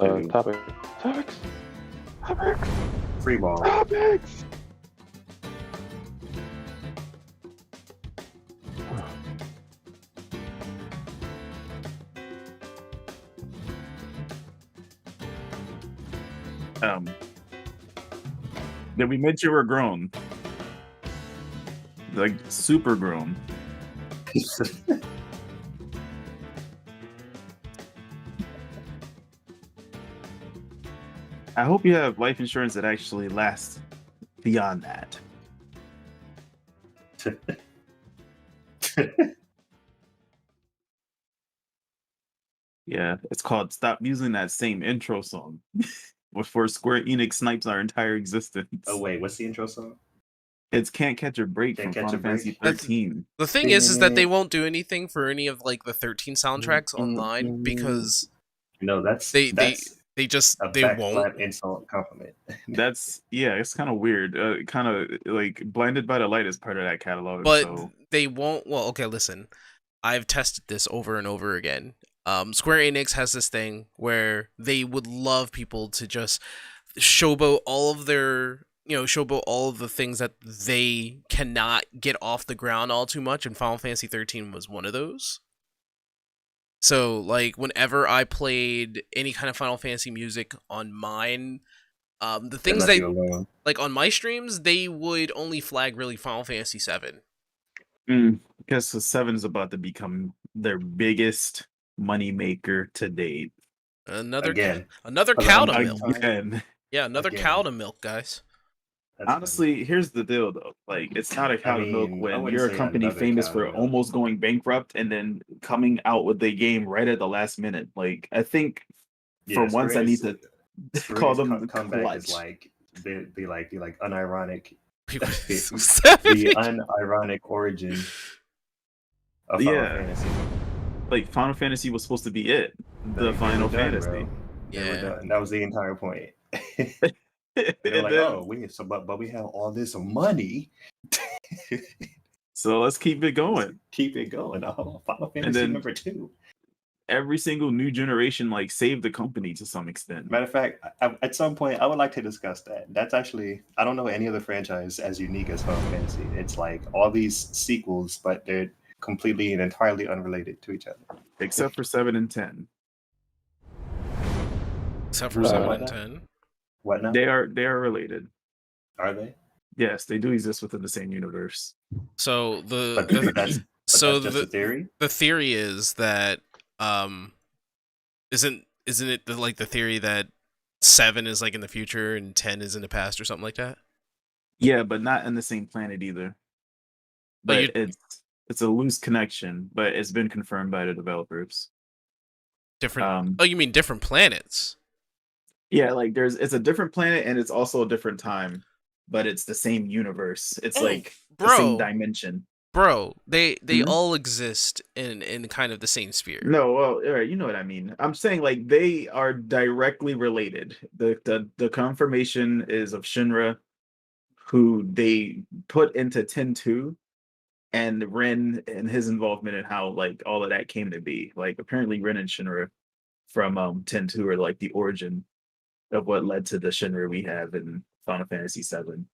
Two. Topic. Topics. Topics. Free ball. Topics. Um, did we admit you were grown? Like super grown. I hope you have life insurance that actually lasts beyond that. Yeah, it's called Stop Using That Same Intro Song. Before Square Enix snipes our entire existence. Oh wait, what's the intro song? It's Can't Catch a Break Can't from Catch a Final Fantasy Break? 13. The thing is that they won't do anything for any of like the 13 soundtracks online because No, that's they a won't. backslap insult compliment. It's kind of weird. Kind of like Blinded by the Light is part of that catalog. But so. they won't. Well, okay, listen. I've tested this over and over again. Square Enix has this thing where they would love people to just showboat all of their, showboat all of the things that they cannot get off the ground all too much, and Final Fantasy 13 was one of those. So, like, whenever I played any kind of Final Fantasy music on mine, the things like on my streams, they would only flag really Final Fantasy 7. Because the 7 is about to become their biggest money maker to date. Another cow to milk. Again. Yeah, another cow to milk, guys. Honestly, here's the deal though. Like, it's not a cow to milk when you're a company famous for almost going bankrupt and then coming out with the game right at the last minute. Like, I think for once I need to call them comeback is like be like unironic. The unironic origin of Final Fantasy. Like, Final Fantasy was supposed to be it. The Final Fantasy. Bro. Yeah. That was the entire point. They're like, oh, but we have all this money. So let's keep it going. Keep it going. Oh, Final Fantasy number 2. Every single new generation like saved the company to some extent. Matter of fact, at some point I would like to discuss that. That's actually, I don't know any other franchise as unique as Final Fantasy. It's like all these sequels, but they're completely and entirely unrelated to each other. Except for 7 and 10. Except for 7 and 10. What now? They are related. Are they? Yes, they do exist within the same universe. So that's just a theory. The theory is that isn't it the theory that 7 is like in the future and 10 is in the past or something like that? Yeah, but not in the same planet either. But it's a loose connection, but it's been confirmed by the developers. Different. You mean different planets? Yeah, like it's a different planet and it's also a different time, but it's the same universe. It's the same dimension. Bro, they all exist in kind of the same sphere. No, well, you know what I mean. I'm saying like they are directly related. The confirmation is of Shinra, who they put into 10-2, and Ren and his involvement in how like all of that came to be. Like apparently Ren and Shinra from 10-2 are like the origin of what led to the Shinra we have in Final Fantasy 7.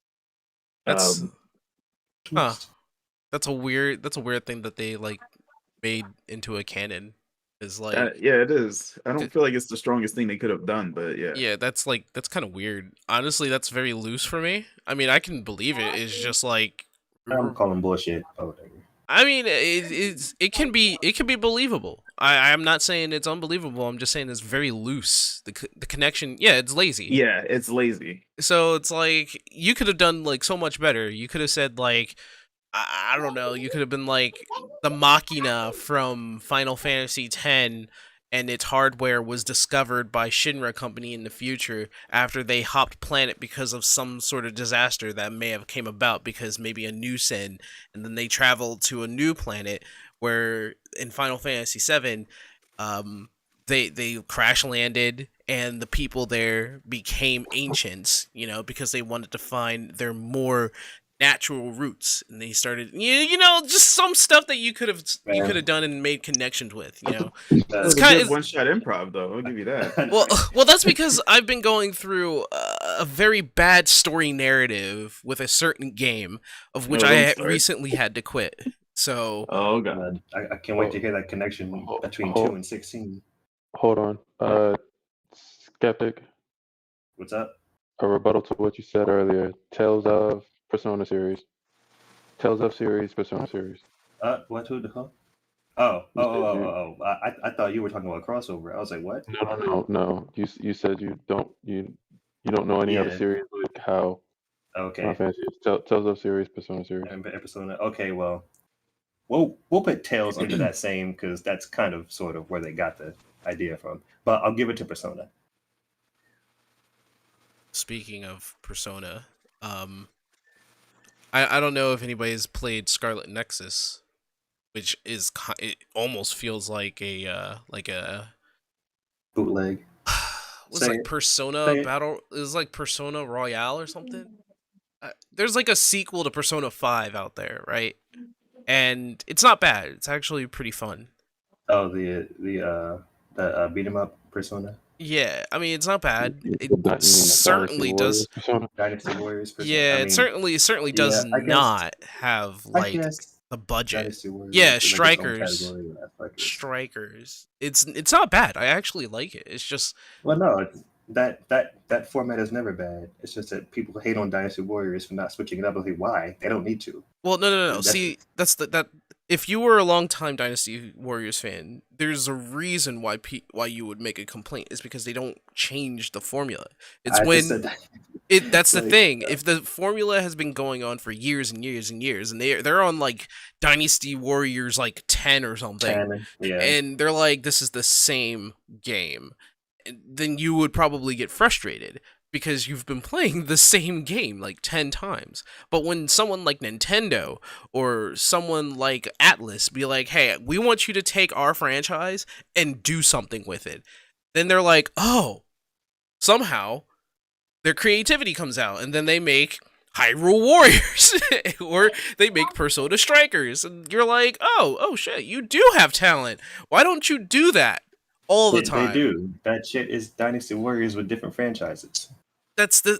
That's That's a weird thing that they like made into a canon. Is like yeah, it is. I don't feel like it's the strongest thing they could have done, but yeah. Yeah, that's kind of weird. Honestly, that's very loose for me. I mean, I can believe it. It's just like I'm calling bullshit. I mean, it can be believable. I'm not saying it's unbelievable. I'm just saying it's very loose. The connection, yeah, it's lazy. Yeah, it's lazy. So it's like you could have done like so much better. You could have said like, I don't know, you could have been like the Machina from Final Fantasy X, and its hardware was discovered by Shinra Company in the future after they hopped planet because of some sort of disaster that may have came about because maybe a new sin, and then they traveled to a new planet where in Final Fantasy VII, they crash landed and the people there became ancients, because they wanted to find their more natural roots, and they started just some stuff that you could have Man. done and made connections with. It was a kinda- good one-shot improv, though. I'll give you that. Well, that's because I've been going through a very bad story narrative with a certain game, of which No, I don't start. recently had to quit. So Oh god. Man, I can't wait to hear that connection between 2 and 16. Hold on. Skeptic, What's up? a rebuttal to what you said earlier. Tales of Persona series. Tales of series, Persona series. What? Who the hell? Oh. I thought you were talking about crossover. I was like, what? No. You said you don't know any other Yeah. series like how Okay. Final Fantasy is. Tales of series, Persona series. And Persona. Okay, well, we'll put Tails under that same because that's kind of sort of where they got the idea from. But I'll give it to Persona. speaking of Persona, I don't know if anybody's played Scarlet Nexus, which is it almost feels like a Bootleg. was Say like it. Persona Say it. Battle. It was like Persona Royale or something. There's like a sequel to Persona 5 out there, right? And it's not bad. It's actually pretty fun. Oh, the beat 'em up Persona. Yeah, I mean it's not bad. It You mean the certainly Dynasty does. Warriors Persona? Dynasty Warriors Persona. Yeah, I it mean, certainly does I guess- not have I like guess the budget. Dynasty Warriors. Yeah, is like its own Strikers. category, Strikers. Strikers. It's not bad. I actually like it. It's just Well, no, that format is never bad. It's just that people hate on Dynasty Warriors for not switching it up. Like, why? They don't need to. well, no. That's- See, that if you were a longtime Dynasty Warriors fan, there's a reason why you would make a complaint. Is because they don't change the formula. It's I just when said that. that's the like, thing. If the formula has been going on for years and years and years, and they're on like Dynasty Warriors like 10 or something, Canon, yeah. and they're like, this is the same game, then you would probably get frustrated because you've been playing the same game like 10 times. But when someone like Nintendo or someone like Atlas be like, hey, we want you to take our franchise and do something with it, then they're like, oh, somehow their creativity comes out, and then they make Hyrule Warriors or they make Persona Strikers, and you're like, oh shit, you do have talent. Why don't you do that all the time? They do. That shit is Dynasty Warriors with different franchises. That's the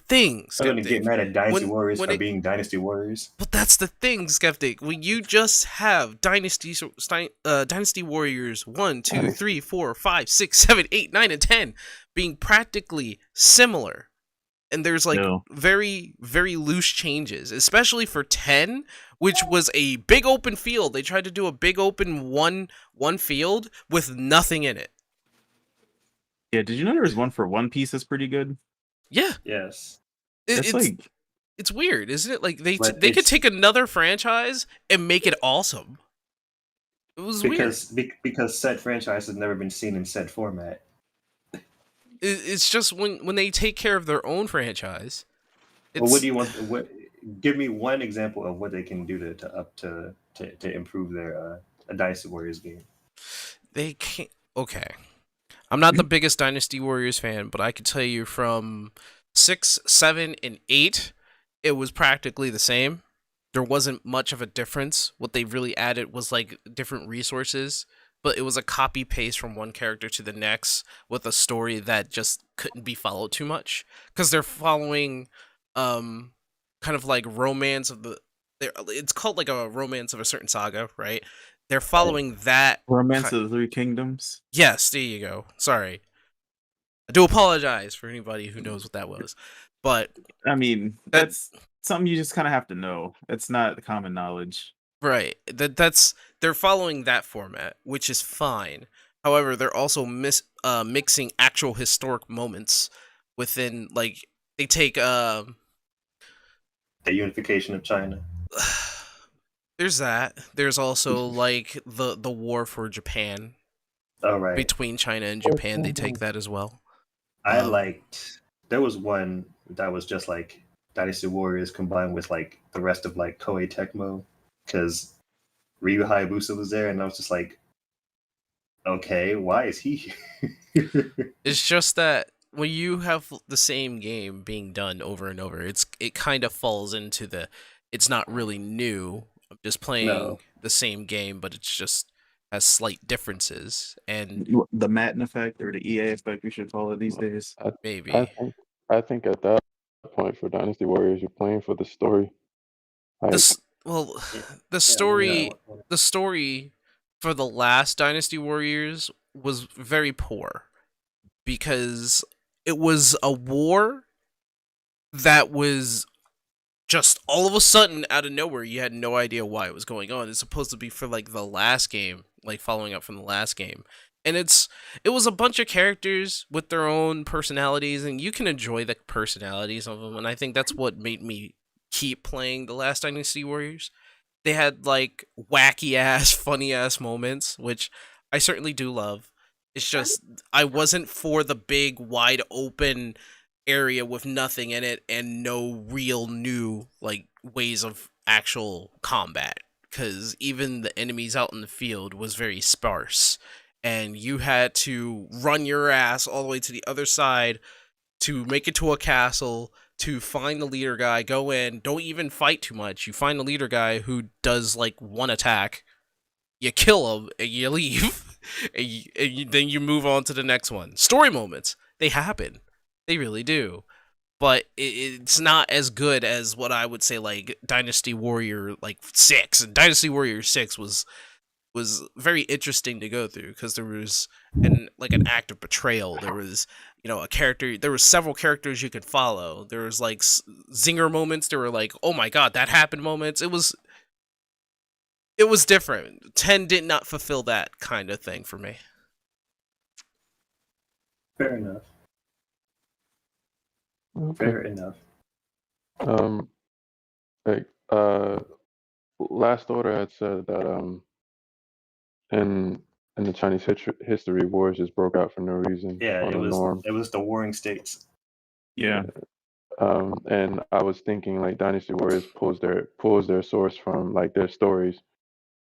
thing, I'm gonna Skeptic. get mad at Dynasty When- Warriors when for it- being Dynasty Warriors. But that's the thing, Skeptic. When you just have Dynasty Warriors 1, 2, 3, 4, 5, 6, 7, 8, 9, and 10 being practically similar, and there's like No. very, very loose changes, especially for 10, which was a big open field. They tried to do a big open one field with nothing in it. Yeah, did you know there was one for One Piece that's pretty good? Yeah, Yes. That's it's weird, isn't it? Like they But could it's- take another franchise and make it awesome. It was weird. Because said franchise has never been seen in said format. It's just when they take care of their own franchise. It's, Well, what do you want? Give me one example of what they can do to improve their a Dynasty Warriors game. They can't. Okay, I'm not the biggest Dynasty Warriors fan, but I can tell you from 6, 7, and 8, it was practically the same. There wasn't much of a difference. What they really added was like different resources, but it was a copy paste from one character to the next with a story that just couldn't be followed too much because they're following kind of like romance of the it's called like a romance of a certain saga, right? They're following that Romance of the Three Kingdoms. Yes, there you go. Sorry. I do apologize for anybody who knows what that was. But I mean, that's something you just kind of have to know. It's not common knowledge. right, they're following that format, which is fine. However, they're also mixing actual historic moments within, like, they take The unification of China. there's that. There's also like the war for Japan All right. between China and Japan. They take that as well. I liked. There was one that was just like Dynasty Warriors combined with like the rest of like Koei Tecmo, because Ryu Hayabusa was there, and I was just like, okay, why is he here? It's just that when you have the same game being done over and over, it kind of falls into the it's not really new. I'm just playing No. the same game, but it's just has slight differences, and The Madden effect or the EA effect, we should call it these days. I maybe think at that point for Dynasty Warriors, you're playing for the story. Like, this. Well, Yeah. the Yeah, story, yeah. the story for the last Dynasty Warriors was very poor because it was a war that was just all of a sudden out of nowhere. You had no idea why it was going on. It's supposed to be for like the last game, like following up from the last game, and it was a bunch of characters with their own personalities, and you can enjoy the personalities of them, and I think that's what made me keep playing the last Dynasty Warriors. They had like wacky ass funny ass moments, which I certainly do love. It's just I wasn't for the big wide open area with nothing in it and no real new like ways of actual combat, because even the enemies out in the field was very sparse, and you had to run your ass all the way to the other side to make it to a castle to find the leader guy, go in, don't even fight too much. You find the leader guy who does like one attack, you kill him, and you leave, then you move on to the next one. Story moments, they happen, they really do, but it's not as good as what I would say like Dynasty Warrior like 6. And Dynasty Warrior 6 was very interesting to go through because there was an act of betrayal. There was a character. There were several characters you could follow. There was like zinger moments. There were like, oh my god, that happened moments. It was different. 10 did not fulfill that kind of thing for me. Fair enough. okay. Fair enough. Like, Last Order had said that in the Chinese history, wars just broke out for no reason Yeah, on it a norm. was the warring states. Yeah. And I was thinking like Dynasty Warriors pulls their source from like their stories,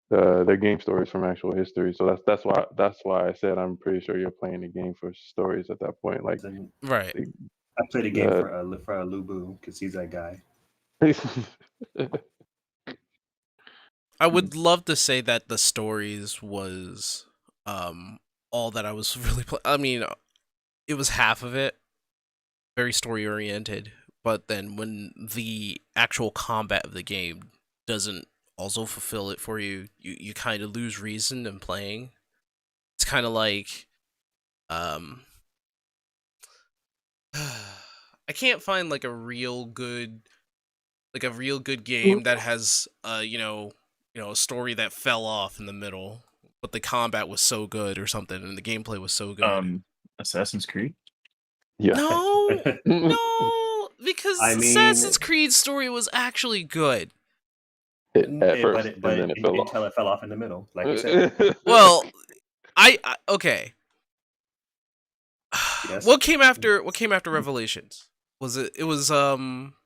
their game stories from actual history. So that's why I said I'm pretty sure you're playing the game for stories at that point. Like, And Right. I played a game the for Lubu because he's that guy. I would love to say that the stories was all that I was really I mean, it was half of it, very story oriented, but then when the actual combat of the game doesn't also fulfill it for you, you kind of lose reason in playing. It's kind of like I can't find like a real good game that has a story that fell off in the middle, but the combat was so good or something and the gameplay was so good. Assassin's Creed. Yeah. No, no, because I mean- Assassin's Creed's story was actually good. At Yeah, first, but and then it fell until off. it fell off in the middle, like you said. Well, I okay. Yes. What came after Revelations? It was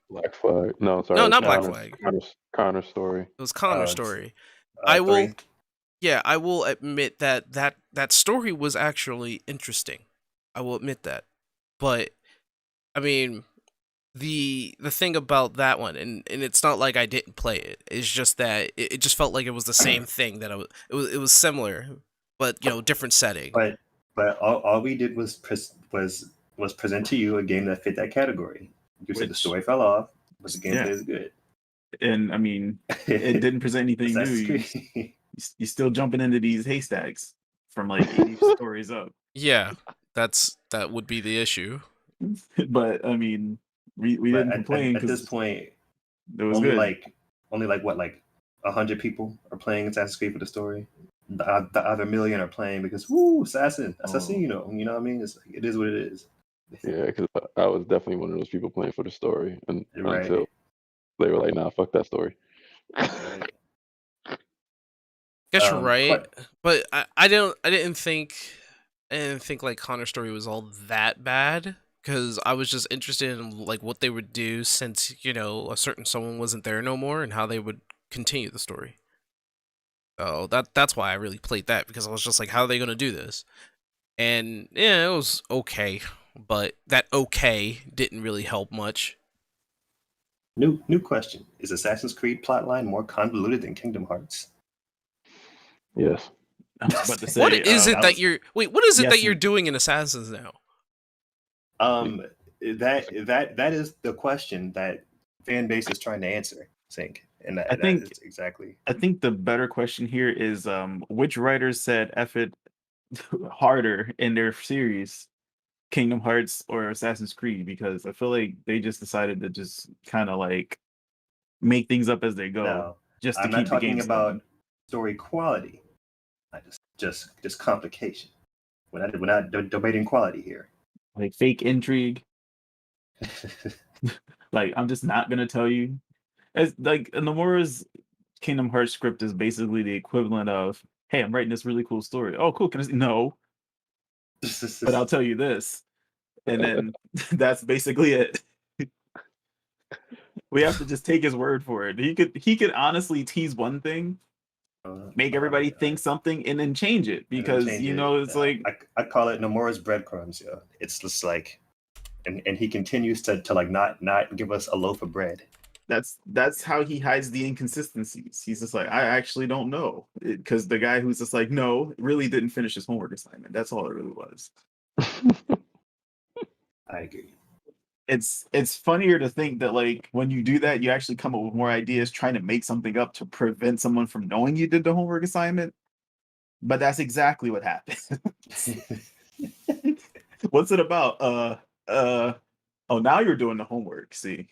Black Flag. No, sorry. No, not Black Connor's- Flag. Connor's story. it was Connor's it's- story. 3. I will admit that story was actually interesting. I will admit that. But I mean, the thing about that one, and it's not like I didn't play it. It's just that it just felt like it was the same thing that it was similar, but different setting. But all we did was present to you a game that fit that category. You said the Which- story fell off, but the gameplay Yeah. is good. And I mean, it didn't present anything new. Assassin's You, Creed. you're still jumping into these haystacks from like 80 stories up. Yeah, that would be the issue. But I mean, we But didn't complain at this because point, it was only good. like what, like 100 people are playing Assassin's Creed for the story. The other million are playing because Assassino. You know what I mean? It's like, it is what it is. Yeah, because I was definitely one of those people playing for the story, and Right. until they were like, "Nah, fuck that story." Right. Guess you're right, but- but I didn't think like Connor's story was all that bad, because I was just interested in like what they would do since a certain someone wasn't there no more and how they would continue the story. So that's why I really played that, because I was just like, how are they gonna do this? And yeah, it was okay. but that okay didn't really help much. New question: is Assassin's Creed plotline more convoluted than Kingdom Hearts? Yes. I was about to say, What is it that that was- you're wait? What is it yes, that you're doing in Assassins now? That is the question that fan base is trying to answer. I think, and I that think- is exactly. I think the better question here is which writers said F it harder in their series, Kingdom Hearts or Assassin's Creed? Because I feel like they just decided to just kind of like make things up as they go, No, just to I'm keep not the talking games about going. story quality. I just complication. We're not debating quality here. Like fake intrigue. Like I'm just not gonna tell you. As like Nomura's Kingdom Hearts script is basically the equivalent of, "Hey, I'm writing this really cool story. Oh, cool. Can I see?" No, but I'll tell you this, and then that's basically it. We have to just take his word for it. He could honestly tease one thing, make everybody think something, and then change it, and then because change you it. know it's like I call it Nomura's breadcrumbs. Yeah, it's just like, and he continues to like not give us a loaf of bread. that's how he hides the inconsistencies. He's just like, I actually don't know, because the guy who's just like, no, really didn't finish his homework assignment. That's all it really was. I agree. It's funnier to think that like when you do that, you actually come up with more ideas trying to make something up to prevent someone from knowing you did the homework assignment. But that's exactly what happened. What's it about? Oh, now you're doing the homework. See,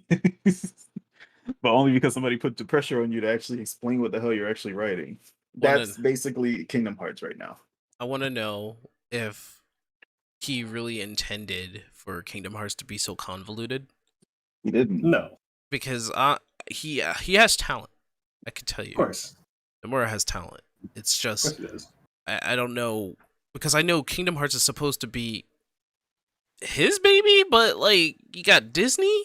but only because somebody put the pressure on you to actually explain what the hell you're actually writing. That's basically Kingdom Hearts right now. I want to know if he really intended for Kingdom Hearts to be so convoluted, He didn't. No, because he has talent. I could tell you, of course, Nomura has talent. It's of just course it is. I don't know, because I know Kingdom Hearts is supposed to be his baby, but like you got Disney.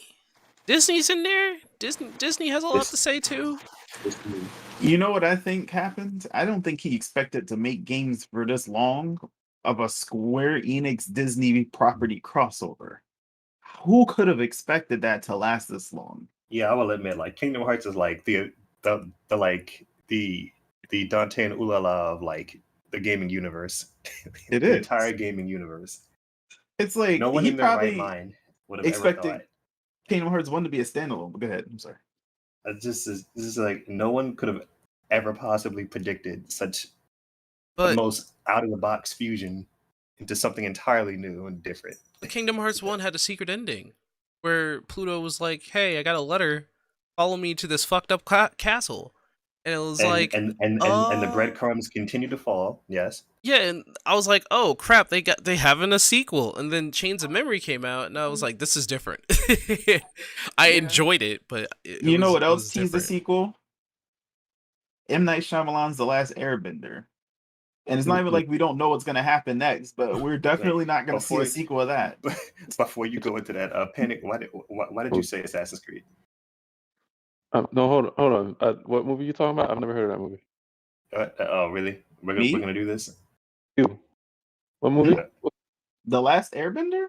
Disney's in there. Disney has a lot to say too. You know what I think happened? I don't think he expected to make games for this long of a Square Enix Disney property crossover. Who could have expected that to last this long? Yeah, I will admit, like Kingdom Hearts is like the like the Dante and Ulala of like the gaming universe. It the is. entire gaming universe. It's like No one he in their right probably mind would have ever expected thought. Kingdom Hearts 1 to be a standalone. But go ahead. I'm sorry. This is like no one could have ever possibly predicted such the But most out of the box fusion into something entirely new and different. Kingdom Hearts 1 had a secret ending where Pluto was like, "Hey, I got a letter. Follow me to this fucked up castle." And it was like, And the breadcrumbs continue to fall. Yes. yeah, and I was like, "Oh crap, they having a sequel." And then Chains of Memory came out, and I was like, "This is different." I enjoyed it, but You know what else was teased the different. sequel? M. Night Shyamalan's The Last Airbender. And it's not even like we don't know what's going to happen next, but we're definitely not going to see a sequel of that. Before you go into that, Panic, why did you say Assassin's Creed? No, hold on. What movie are you talking about? I've never heard of that movie. Oh, really? We're gonna do this? You. What movie? The Last Airbender?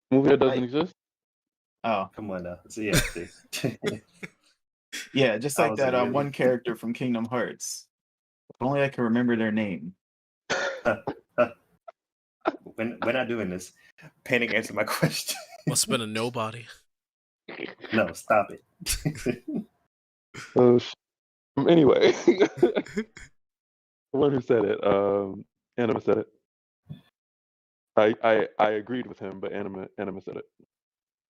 Movie that doesn't exist? Oh, Come on now. So yeah, see. yeah, just I like was that like, really? one character from Kingdom Hearts. If only I can remember their name. We're not doing this. Panic, answer my question. Must have been a nobody. No, stop it. Oh, anyway, the one who said it, Anima said it. I agreed with him, but Anima said it.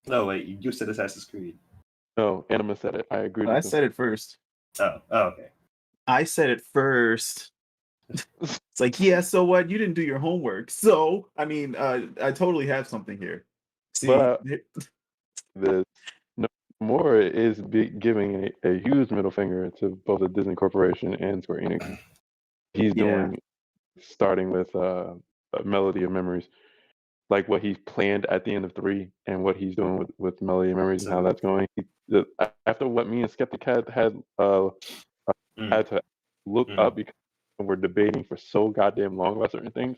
No, wait, you said Assassin's Creed. No, Anima said it. I agreed. I with him. said it first. Oh, okay. I said it first. It's like, yeah, so what? You didn't do your homework. So, I mean, I totally have something here. See, the Nomura is giving a huge middle finger to both the Disney Corporation and Square Enix. He's doing, starting with a Melody of Memories, like what he's planned at the end of 3 and what he's doing with Melody of Memories and how that's going. After what me and Skeptic had to look up because we're debating for so goddamn long about certain things,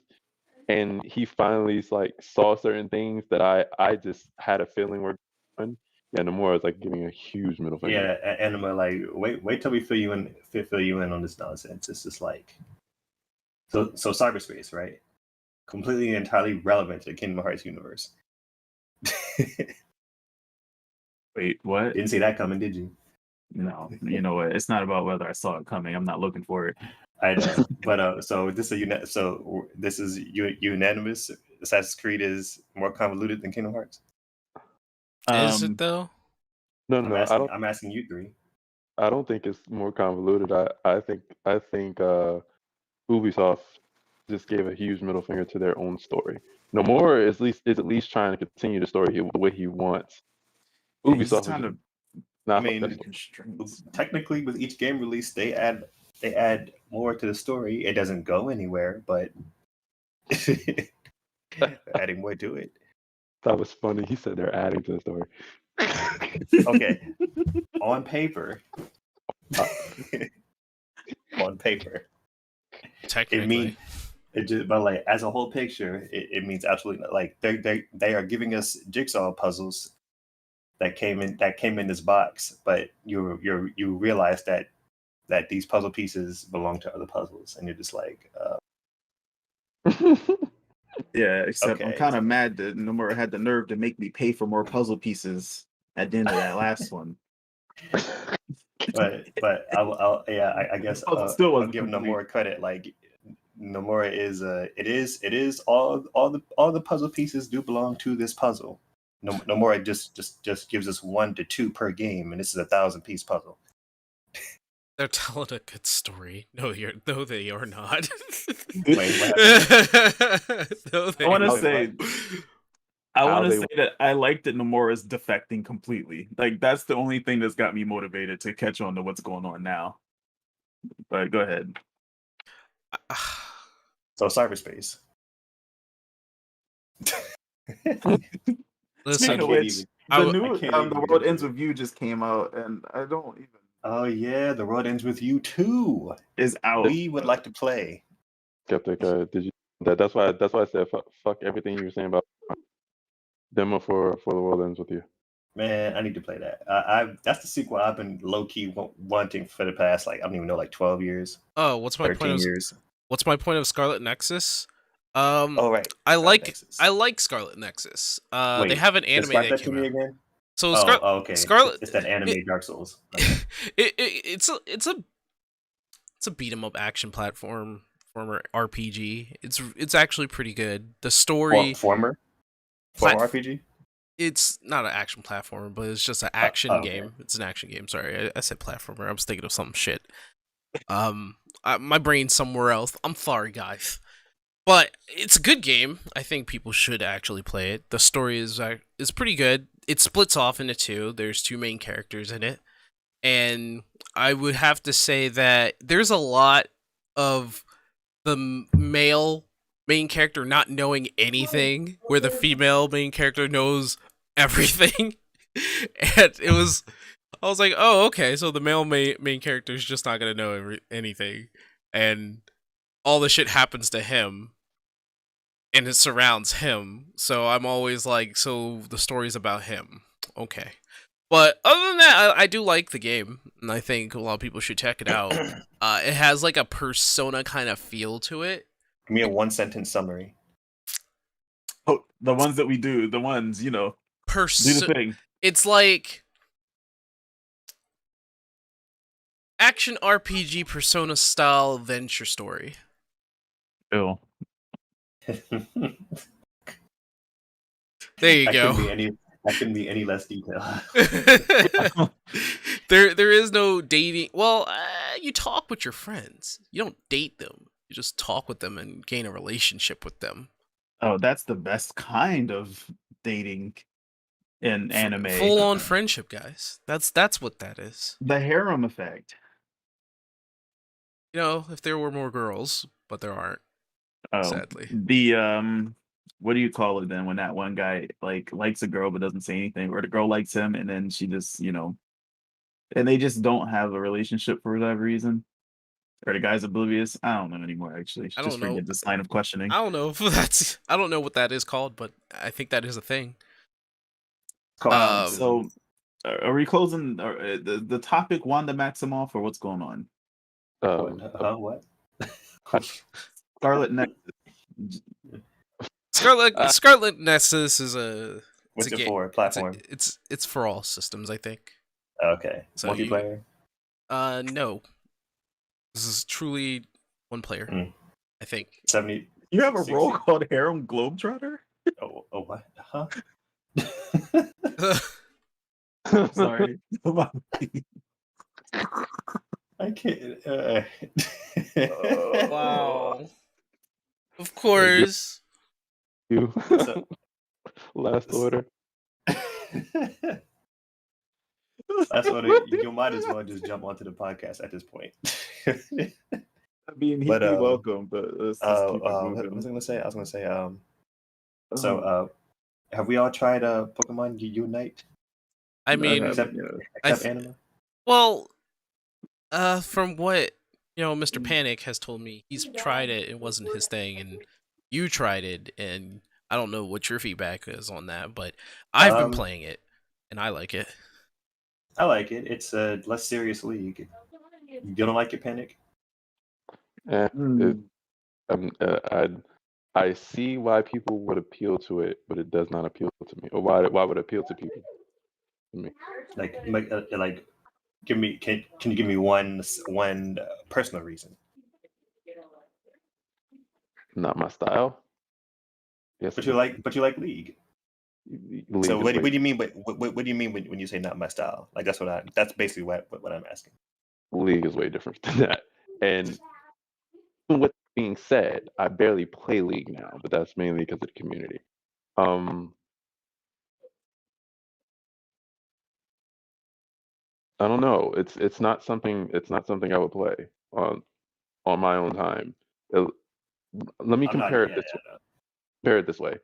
and he finally like saw certain things that I just had a feeling were going. Yeah, Nomura is like giving a huge middle finger. Yeah, and I'm like, wait till we fill you in on this nonsense. It's just like, so cyberspace, right? Completely and entirely relevant to the Kingdom Hearts universe. Wait, what? Didn't see that coming, did you? No, you know what? It's not about whether I saw it coming. I'm not looking for it. I know, but so this is unanimous. Assassin's Creed is more convoluted than Kingdom Hearts. Is it though? No, no, I don't. I'm asking you three. I don't think it's more convoluted. I think Ubisoft just gave a huge middle finger to their own story. Nomura is at least trying to continue the story the way he wants. Ubisoft kind is of. not. I mean, technically, with each game release, they add more to the story. It doesn't go anywhere, but adding more to it. That was funny. He said they're adding to the story. Okay, on paper, on paper, Technically, it just, but like as a whole picture, it means absolutely not. Like they are giving us jigsaw puzzles that came in this box, but you realize that these puzzle pieces belong to other puzzles, and you're just like, yeah. Except I'm okay. kind of mad that Nomura had the nerve to make me pay for more puzzle pieces at the end of that last one. but I guess Still I'll give Nomura credit. Like Nomura is it is all the puzzle pieces do belong to this puzzle. Nomura just gives us 1 to 2 per game, and this is a 1,000-piece puzzle. they're telling a good story. No, they are not. Wait, what happened? No, I want to are say. not. I want to say that I like that Nomura is defecting completely. Like that's the only thing that's got me motivated to catch on to what's going on now. But go ahead. So cyberspace. Listen, Speaking of which, the World Ends With You just came out, and I don't even. Oh yeah, The World Ends With You 2 is out. We would like to play. Skeptic, did you? That's why I said fuck everything you were saying about demo for The World Ends With You. Man, I need to play that. That's the sequel I've been low key wanting for the past I don't even know 12 years. Oh, what's my 13 point? Years. What's my point of Scarlet Nexus? Oh right, I like Scarlet Nexus. Wait, they have an anime that came out. Again? So okay. Scarlet, it's that anime Dark Souls. It's a beat 'em up action platformer RPG. It's actually pretty good. The story former RPG. It's not an action platformer, but it's just an action game. It's an action game. Sorry, I said platformer. I was thinking of some shit. My brain's somewhere else. I'm sorry, guys. But it's a good game. I think people should actually play it. The story is pretty good. It splits off into 2. There's 2 main characters in it. And I would have to say that there's a lot of the male main character not knowing anything, where the female main character knows everything. And I was like, oh, okay, so the male main character is just not going to know anything. And all the shit happens to him. And it surrounds him. So I'm always like, so the story's about him. Okay. But other than that, I do like the game. And I think a lot of people should check it out. It has like a Persona kind of feel to it. Give me a 1-sentence summary. Oh, the ones that we do. The ones, do the thing. It's like action RPG Persona style adventure story. Ew. There you go. That couldn't be any less detail. There is no dating. Well, you talk with your friends. You don't date them. You just talk with them and gain a relationship with them. Oh, that's the best kind of dating in anime. Full on friendship, guys. That's what that is. The harem effect. If there were more girls, but there aren't. Oh, sadly. The what do you call it then when that one guy likes a girl but doesn't say anything, or the girl likes him and then she just and they just don't have a relationship for whatever reason? Are the guys oblivious? I don't know anymore. Actually, I just don't know. forget this line of questioning. I don't know if that's. I don't know what that is called, but I think that is a thing. So, are we closing the topic Wanda Maximoff, or what's going on? What? Scarlet Nexus. Scarlet Nexus is a. What's it's a it game. for? Platform. It's for all systems, I think. Okay. So Multiplayer. No. This is truly one player. I think. 70. You have a 60. role called Harem Globetrotter? Oh, what? Huh? Sorry. I can't. Wow. Of course. You. So- Last order. That's what you might as well just jump onto the podcast at this point. I mean, he'd But, be welcome, but let's just keep it what moving. was I gonna say? I was gonna say, so have we all tried Pokemon Unite? I mean, except Anima? well, from what Mr. Panic has told me, he's tried it. It wasn't his thing, and you tried it, and I don't know what your feedback is on that, but I've been playing it, and I like it. I like it. It's a less serious league. You don't like it, Panic? I see why people would appeal to it, but it does not appeal to me. Or why would it appeal to people? To me. Like, give me. Can you give me one personal reason? Not my style. Yes, But you like League. League So is what do way- you mean? What do you mean when you say not my style? Like that's basically what I'm asking. League is way different than that. And with being said, I barely play League now, but that's mainly because of the community. I don't know. It's not something I would play on my own time. Let me compare it this way. Compare it this way.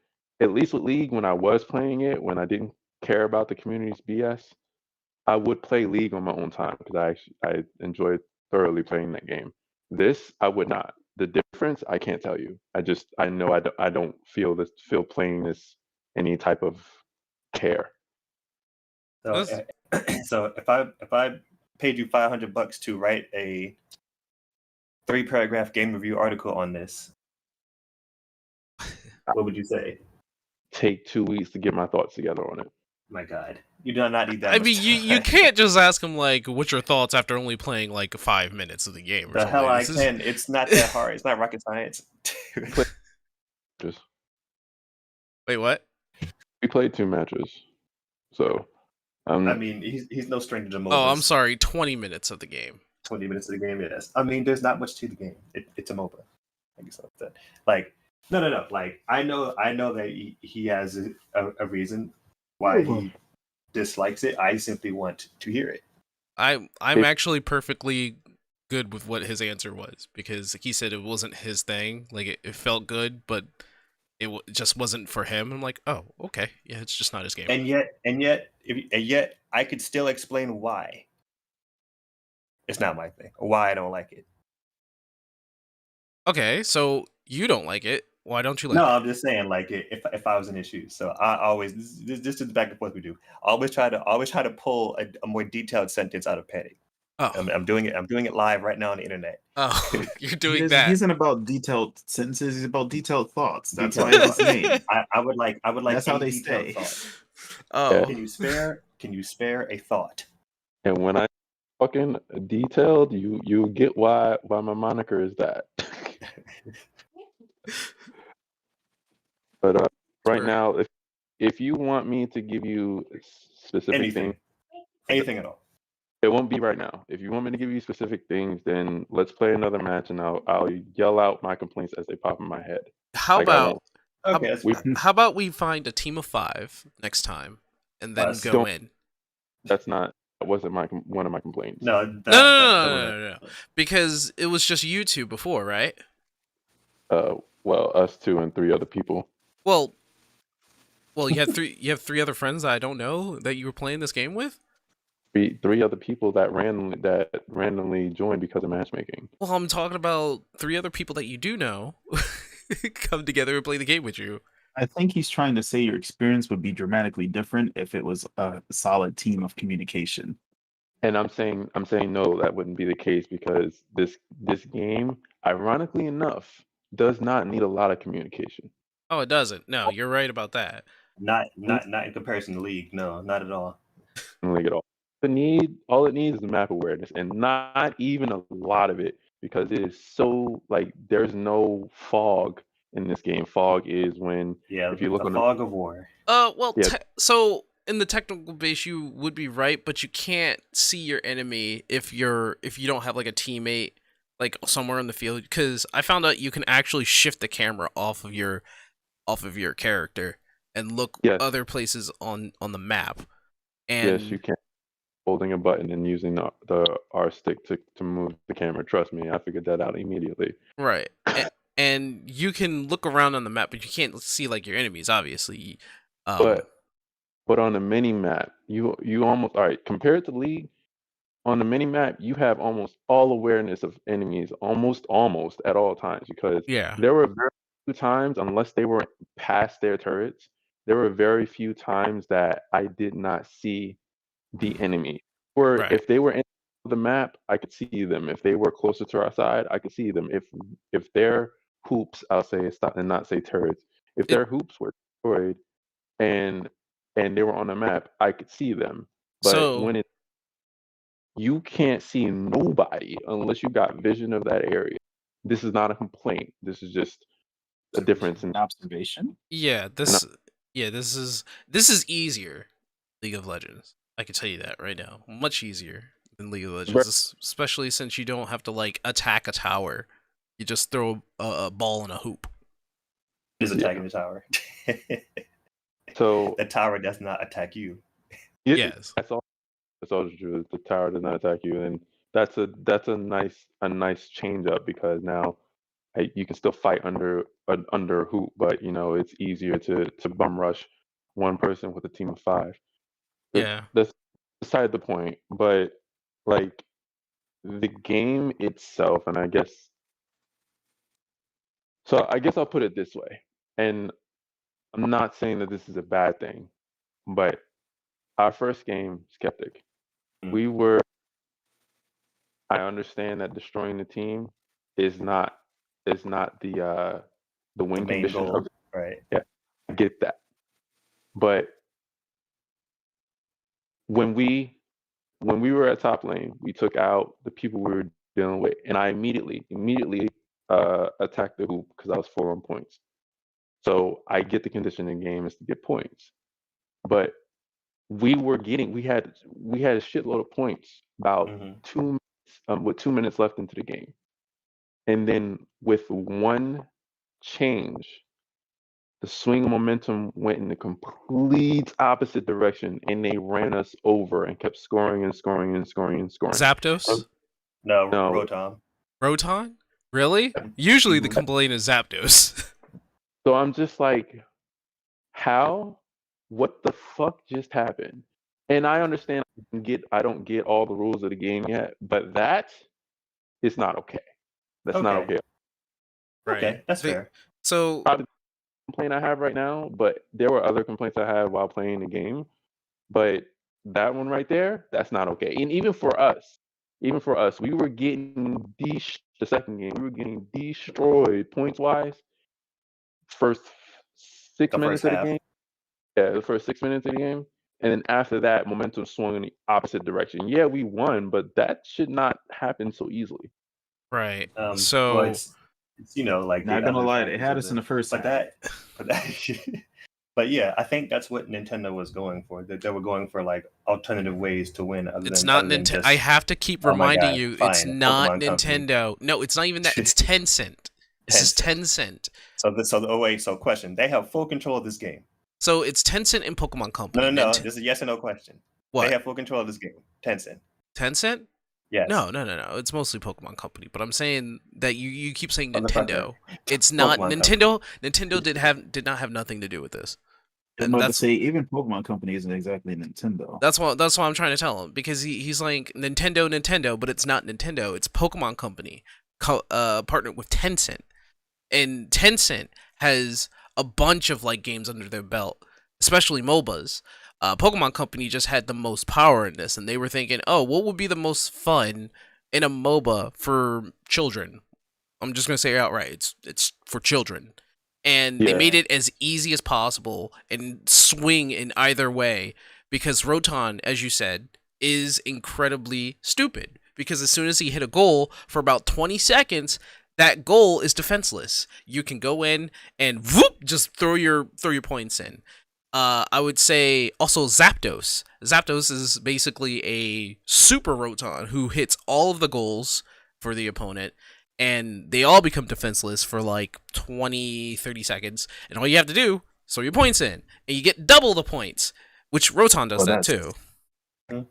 At least with League, when I was playing it, when I didn't care about the community's BS, I would play League on my own time because I enjoyed thoroughly playing that game. This I would not. The difference I can't tell you. I know I don't feel playing this any type of care. So, so if I paid you $500 to write a 3-paragraph game review article on this, what would you say? Take 2 weeks to get my thoughts together on it. My God, you do not need that. I much mean, time. you can't just ask him like, "What's your thoughts?" after only playing like 5 minutes of the game. Or The something. hell I This is- can. It's not that hard. It's not rocket science. Just Wait, what? we played 2 matches, so I mean, he's no stranger to MOBAs. Oh, I'm sorry. 20 minutes of the game. 20 minutes of the game, yes. I mean, there's not much to the game. It's a MOBA. I guess that's that. Like, no. Like, I know that he has a reason why he dislikes it. I simply want to hear it. I'm actually perfectly good with what his answer was because he said it wasn't his thing. Like it felt good, but it just wasn't for him. I'm like, oh, okay, yeah, it's just not his game. And yet, I could still explain why it's not my thing, or why I don't like it. Okay, so you don't like it. Why don't you like No, it? I'm just saying, like, if I was in his shoes. So I always this is the back and forth we do. I always try to pull a more detailed sentence out of Panic. Oh, I'm doing it live right now on the internet. oh, you're doing He that. isn't about detailed sentences. He's about detailed thoughts. That's why Detailed it's his name. I would like. That's how a they detailed stay. thought. Oh, Can you spare a thought? and when I fucking detailed, you get why my moniker is that. But right Sure. now, if you want me to give you specific things, Anything at all. it won't be right now. If you want me to give you specific things, then let's play another match, and I'll yell out my complaints as they pop in my head. how Like, I about won't- Okay, that's we- fine. how about we find a team of 5 next time and then Us. go Don't- in? that wasn't one of my complaints. No, No, because it was just you two before, right? Well, us 2 and 3 other people. Well, you had 3 other friends that I don't know that you were playing this game with. three other people that randomly joined because of matchmaking. Well, I'm talking about 3 other people that you do know come together and play the game with you. I think he's trying to say your experience would be dramatically different if it was a solid team of communication. And I'm saying no, that wouldn't be the case because this game, ironically enough, does not need a lot of communication. Oh, it doesn't. No, you're right about that. Not in comparison to League. No, not at all. Like at all. All it needs is map awareness, and not even a lot of it because it is so like there's no fog in this game. Fog is when Yeah, if you look the on fog of war. Well, Yeah. So in the technical base, you would be right, but you can't see your enemy if you don't have like a teammate like somewhere in the field. Because I found out you can actually shift the camera off of your character and look Yes. other places on the map. yes, And you can holding a button and using the R stick to move the camera. Trust me, I figured that out immediately. right, and you can look around on the map, but you can't see like your enemies, obviously. But on the mini map, you almost all right compared to League. On the mini map, you have almost all awareness of enemies, almost at all times, because Yeah. there were very few times, unless they were past their turrets, there were very few times that I did not see the enemy. Or Right. if they were in the map, I could see them. If they were closer to our side, I could see them. If their hoops, I'll say stop and not say turrets. If their hoops were destroyed and they were on the map, I could see them. But So when you can't see nobody unless you got vision of that area. This is not a complaint. This is just a difference in An observation. yeah, this is easier. League of Legends. I can tell you that right now. Much easier than League of Legends, especially since you don't have to like attack a tower. You just throw a ball in a hoop. Is attacking the tower. so The tower does not attack you. Yes. That's all the truth. The tower does not attack you, and that's a nice change up because now you can still fight under a hoop, but you know it's easier to bum rush one person with a team of 5. Yeah. That's beside the point. But like the game itself, and I guess I'll put it this way, and I'm not saying that this is a bad thing, but our first game, Skeptic, I understand that destroying the team is not the win Main condition goal. of it. Right. Yeah, I get that. But when we were at top lane, we took out the people we were dealing with, and I immediately attacked the hoop because I was 4 on points. So I get the condition in the game is to get points, but we had a shitload of points about 2 minutes, with 2 minutes left into the game, and then with one change, the swing of momentum went in the complete opposite direction, and they ran us over and kept scoring and scoring and scoring and scoring. Zapdos? No, No. Rotom. Rotom? Really? Usually the complaint is Zapdos. So I'm just like, how? What the fuck just happened? And I understand I don't get all the rules of the game yet, but that is not okay. That's not Okay. okay. Right. Okay, that's fair. So Probably the complaint I have right now, but there were other complaints I had while playing the game. But that one right there, that's not okay. And even for us, we were getting the second game, we were getting destroyed points wise. First 6 The minutes first of the half. game. Yeah, the first 6 minutes of the game. And then after that, momentum swung in the opposite direction. Yeah, we won, but that should not happen so easily. right. Well, So it's like Not the gonna other lie, they factors had of us in the first but half. but yeah, I think that's what Nintendo was going for. That they were going for like alternative ways to win. it's not Nintendo. Just, I have to keep oh my reminding God, you, it's fine, not Pokemon Company. Nintendo. No, it's not even that. It's Tencent. This is Tencent. So question: they have full control of this game. So it's Tencent and Pokemon Company. No. This is a yes or no question. What? They have full control of this game. Tencent. Tencent? Yes. No. It's mostly Pokemon Company. But I'm saying that you keep saying Motherfucker. Nintendo. It's not Pokemon Nintendo. Nintendo did not have nothing to do with this. I'm And about to say even Pokemon Company isn't exactly Nintendo. that's what I'm trying to tell him, because he's like Nintendo, but it's not Nintendo. It's Pokemon Company, partnered with Tencent, and Tencent has a bunch of like games under their belt, especially MOBAs. Pokemon Company just had the most power in this, and they were thinking, oh, what would be the most fun in a MOBA for children? I'm just gonna say it outright. It's for children, and they Yeah. made it as easy as possible and swing in either way, because Rotom, as you said, is incredibly stupid. Because as soon as he hit a goal for about 20 seconds, that goal is defenseless. You can go in and whoop, just throw your points in. I would say also Zapdos. Zapdos is basically a super Rotom who hits all of the goals for the opponent, and they all become defenseless for like 20, 30 seconds. And all you have to do is throw your points in, and you get double the points, which Rotom does that too.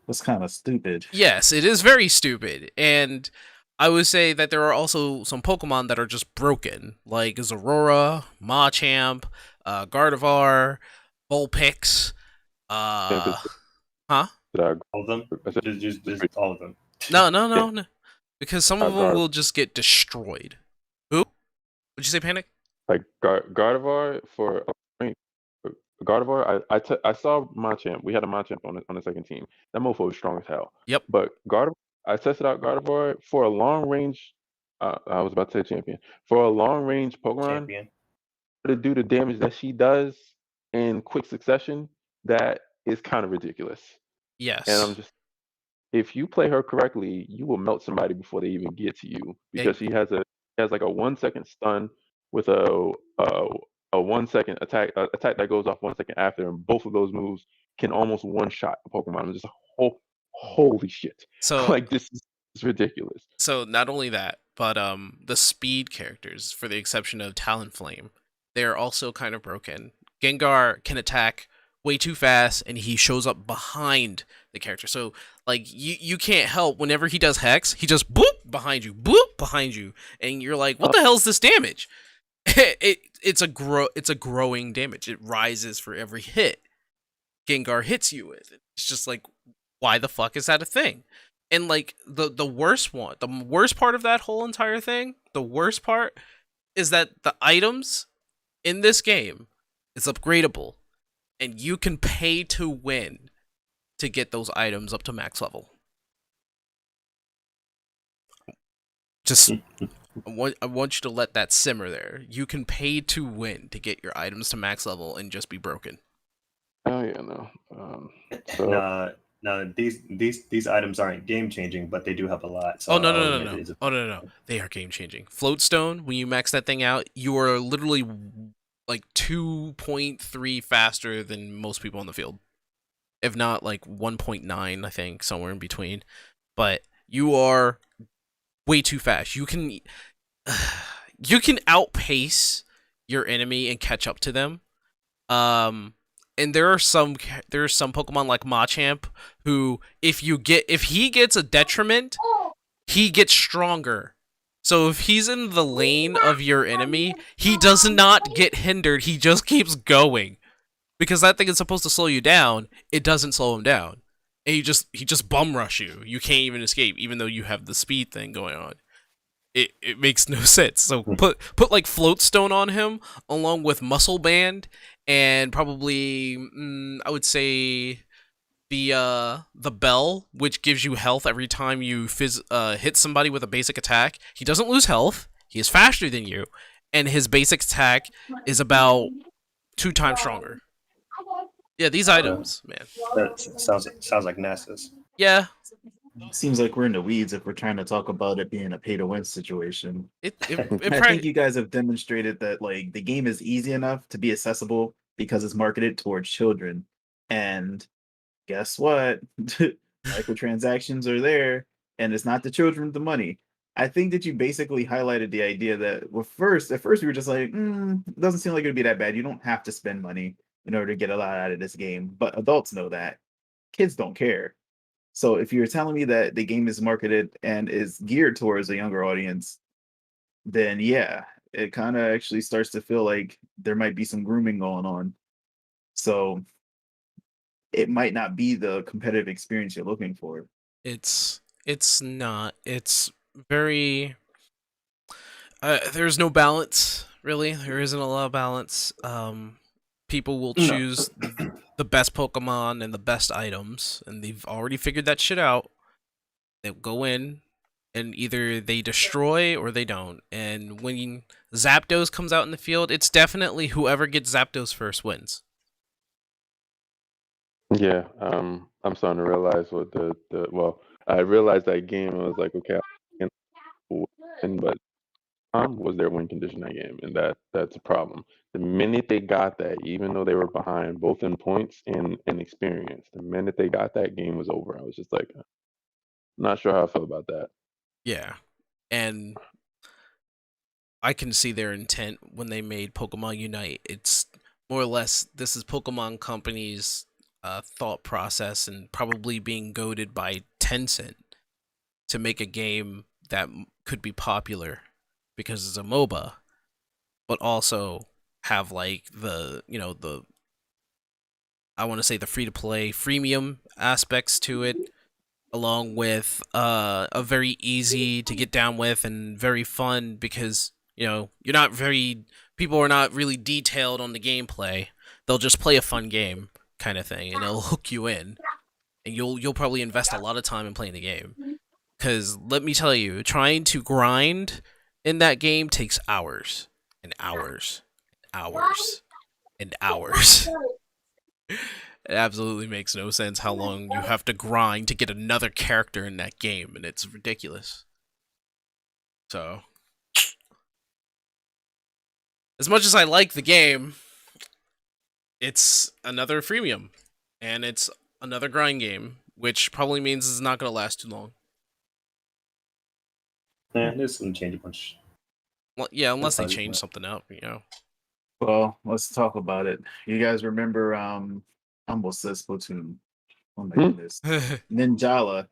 That's kind of stupid. Yes, it is very stupid. And I would say that there are also some Pokemon that are just broken, like Zorora, Machamp, Gardevoir, Vulpix. Yeah, Huh? All of them? Just all of them. No. Because some of them Gar- will just get destroyed. Who? What'd you say, Panic? Like Gardevoir for Gardevoir, I saw Machamp. We had a Machamp on the second team. That mofo was strong as hell. Yep. But Gardevoir, I tested out Gardevoir for a long range. I was about to say champion. For a long range Pokemon, Champion. to do the damage that she does in quick succession, that is kind of ridiculous. Yes. And I'm just, if you play her correctly, you will melt somebody before they even get to you, because she has like a 1 second stun with a 1 second attack that goes off 1 second after, and both of those moves can almost one shot a Pokemon. I'm just holy shit. So like this is ridiculous. So not only that, but the speed characters, for the exception of Talonflame, they're also kind of broken. Gengar can attack way too fast, and he shows up behind the character. So like you can't help whenever he does Hex, he just boop behind you, and you're like, what the hell is this damage? It's a growing damage. It rises for every hit Gengar hits you with. It's just like, why the fuck is that a thing? And like the worst part of that whole entire thing, the worst part is that the items in this game is upgradable, and you can pay to win to get those items up to max level. Just I want you to let that simmer there. You can pay to win to get your items to max level and just be broken. Oh yeah, no. No, these items aren't game changing, but they do have a lot. So No. They are game changing. Floatstone, when you max that thing out, you are literally like 2.3 faster than most people on the field. If not like 1.9, I think, somewhere in between. But you are way too fast. You can outpace your enemy and catch up to them. And there are some Pokemon like Machamp who, if he gets a detriment, he gets stronger. So if he's in the lane of your enemy, he does not get hindered. He just keeps going, because that thing is supposed to slow you down. It doesn't slow him down, and he just bum rush you. You can't even escape, even though you have the speed thing going on. It makes no sense. So put like Floatstone on him along with Muscle Band, and probably I would say the Bell, which gives you health every time you hit somebody with a basic attack. He doesn't lose health. He is faster than you, and his basic attack is about 2 times stronger. Yeah, these items, man. That sounds like NASA's. Yeah. Seems like we're in the weeds if we're trying to talk about it being a pay-to-win situation. I think you guys have demonstrated that like the game is easy enough to be accessible because it's marketed towards children. And guess what? Microtransactions are there, and it's not the children with the money. I think that you basically highlighted the idea that at first we were just like, it doesn't seem like it would be that bad. You don't have to spend money in order to get a lot out of this game. But adults know that. Kids don't care. So if you're telling me that the game is marketed and is geared towards a younger audience, then yeah, it kind of actually starts to feel like there might be some grooming going on. So it might not be the competitive experience you're looking for. It's not. It's very there's no balance, really. There isn't a lot of balance. People will No. choose the best Pokemon and the best items, and they've already figured that shit out. They go in, and either they destroy or they don't. And when Zapdos comes out in the field, it's definitely whoever gets Zapdos first wins. Yeah, I'm starting to realize what well, I realized that game. I was like, okay, I can win, but was their win condition that game, and that's a problem. The minute they got that, even though they were behind both in points and experience, the minute they got that, game was over. I was just like, not sure how I feel about that. Yeah, and I can see their intent when they made Pokemon Unite. It's more or less this is Pokemon Company's thought process, and probably being goaded by Tencent to make a game that could be popular because it's a MOBA, but also have like the I want to say the free to play freemium aspects to it, along with a very easy to get down with and very fun because you're not very people are not really detailed on the gameplay. They'll just play a fun game kind of thing, and it'll hook you in, and you'll probably invest a lot of time in playing the game. Because let me tell you, trying to grind in that game takes hours and hours, hours and hours. It absolutely makes no sense how long you have to grind to get another character in that game, and it's ridiculous. So, as much as I like the game, it's another freemium, and it's another grind game, which probably means it's not going to last too long. Yeah, there's some change a bunch. Well, yeah, unless they Probably change not. something up, Well, let's talk about it. You guys remember I almost said Splatoon. Oh my goodness. Ninjala.